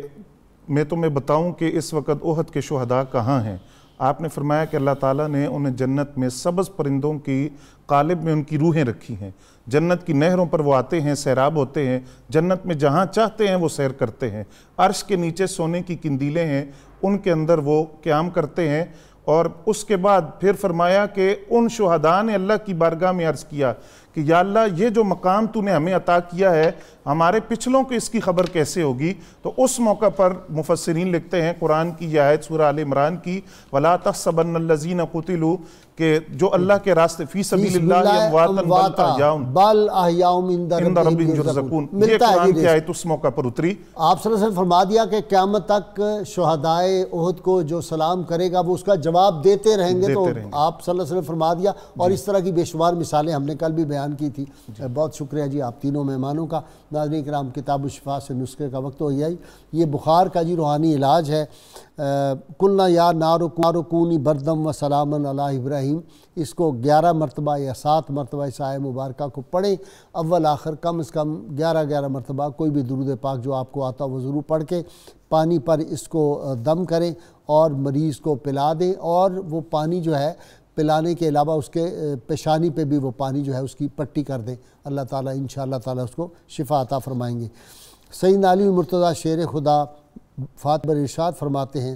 میں تمہیں بتاؤں کہ اس وقت احد کے شہداء کہاں ہیں. آپ نے فرمایا کہ اللہ تعالیٰ نے انہیں جنت میں سبز پرندوں کی قالب میں ان کی روحیں رکھی ہیں. جنت کی نہروں پر وہ آتے ہیں, سیراب ہوتے ہیں, جنت میں جہاں چاہتے ہیں وہ سیر کرتے ہیں. عرش کے نیچے سونے کی قندیلیں ہیں, ان کے اندر وہ قیام کرتے ہیں. اور اس کے بعد پھر فرمایا کہ ان شہداء نے اللہ کی بارگاہ میں عرض کیا کہ یا اللہ یہ جو مقام تو نے ہمیں عطا کیا ہے, ہمارے پچھلوں کو اس کی خبر کیسے ہوگی. تو اس موقع پر مفسرین لکھتے ہیں قرآن کی یہ آیت سورہ آل عمران کی, وَلَا تَحْسَبَنَّ الَّذِينَ قُتِلُوا, کہ جو اللہ کے راستے فی سبیل اللہ امواتًا بل احیاء عند ربہم یرزقون, یہ قرآن کی آیت اس موقع پر اتری. آپ صلی اللہ علیہ وسلم فرما دیا کہ قیامت تک شہدائے احد کو جو سلام کرے گا وہ اس کا جواب دیتے رہیں گے. تو آپ صلی اللہ علیہ وسلم فرما دیا, اور اس طرح کی بے شمار مثالیں ہم نے کل بھی بیان کی تھی. بہت شکریہ جی آپ تینوں مہمانوں کا. ناظرین کرام, کتاب الشفاء سے نسخے کا وقت ہو گیا. یہ بخار کا جی روحانی علاج ہے. قلنا یا نار کونی بردم و سلامن علی ابراہیم, اس کو 11 مرتبہ یا 7 مرتبہ اس آیہ مبارکہ کو پڑھیں, اول آخر کم از کم 11 مرتبہ. کوئی بھی درود پاک جو آپ کو آتا وہ ضرور پڑھ کے پانی پر اس کو دم کریں اور مریض کو پلا دیں. اور وہ پانی جو ہے پلانے کے علاوہ اس کے پیشانی پہ بھی وہ پانی جو ہے اس کی پٹی کر دیں. اللہ تعالیٰ انشاءاللہ تعالیٰ اس کو شفا عطا فرمائیں گے. سیدنا علی مرتضیٰ شیر خدا فاطمہ ارشاد فرماتے ہیں,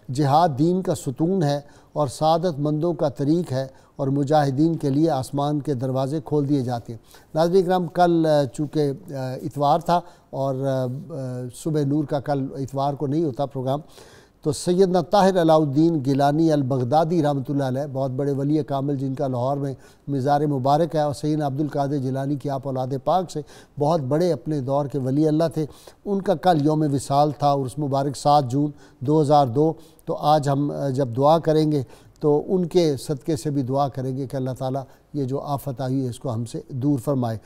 جہاد دین کا ستون ہے اور سعادت مندوں کا طریق ہے, اور مجاہدین کے لیے آسمان کے دروازے کھول دیے جاتے ہیں. ناظرین کرام, کل چونکہ اتوار تھا اور صبح نور کا کل اتوار کو نہیں ہوتا پروگرام, تو سیدنا طاہر علاء الدین گیلانی البغدادی رحمۃ اللہ علیہ, بہت بڑے ولی کامل جن کا لاہور میں مزار مبارک ہے, اور سیدنا عبد القادر جیلانی کی آپ اولاد پاک سے بہت بڑے اپنے دور کے ولی اللہ تھے. ان کا کل یوم وصال تھا, اور اس مبارک 7 جون 2002. تو آج ہم جب دعا کریں گے تو ان کے صدقے سے بھی دعا کریں گے کہ اللہ تعالیٰ یہ جو آفت آئی ہے اس کو ہم سے دور فرمائے.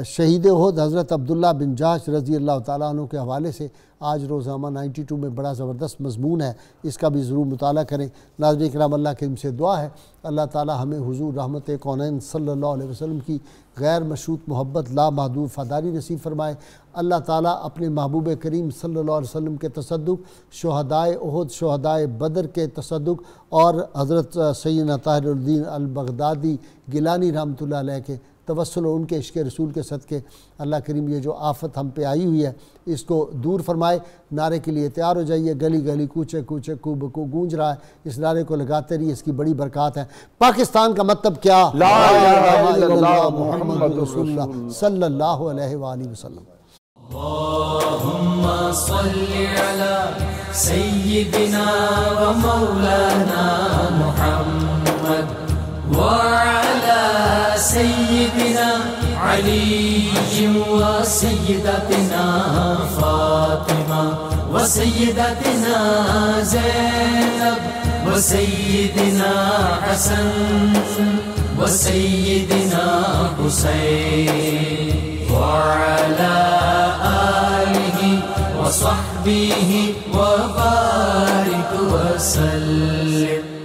شہید احد حضرت عبداللہ بن جحش رضی اللہ تعالیٰ عنہ کے حوالے سے آج روزنامہ 92 میں بڑا زبردست مضمون ہے, اس کا بھی ضرور مطالعہ کریں. ناظرین کرام, اللہ کے ہم سے دعا ہے اللہ تعالیٰ ہمیں حضور رحمت کونین صلی اللہ علیہ وسلم کی غیر مشروط محبت لا محدود فداری نصیب فرمائے. اللہ تعالیٰ اپنے محبوب کریم صلی اللہ علیہ وسلم کے تصدق, شہدائے احد, شہدائے بدر کے تصدق, اور حضرت سیدنا طاہر الدین البغدادی گیلانی رحمۃ اللہ علیہ کے توسل و ان کے عشق رسول کے صدقے اللہ کریم یہ جو آفت ہم پہ آئی ہوئی ہے اس کو دور فرمائے. نعرے کے لیے تیار ہو جائیے, گلی گلی کوچے کوچے کو بکو گونج رہا ہے, اس نعرے کو لگاتے رہیے, اس کی بڑی برکات ہے. پاکستان کا مطلب کیا؟ لا الہ الا اللہ محمد رسول اللہ صلی اللہ علیہ وآلہ وسلم. اللہم صلی علی سیدنا و مولانا محمد وعلى سيدنا علي وسيدتنا فاطمة وسيدتنا زينب وسيدنا حسن وسيدنا حسين وعلى آله وصحبه وبارك وسلم.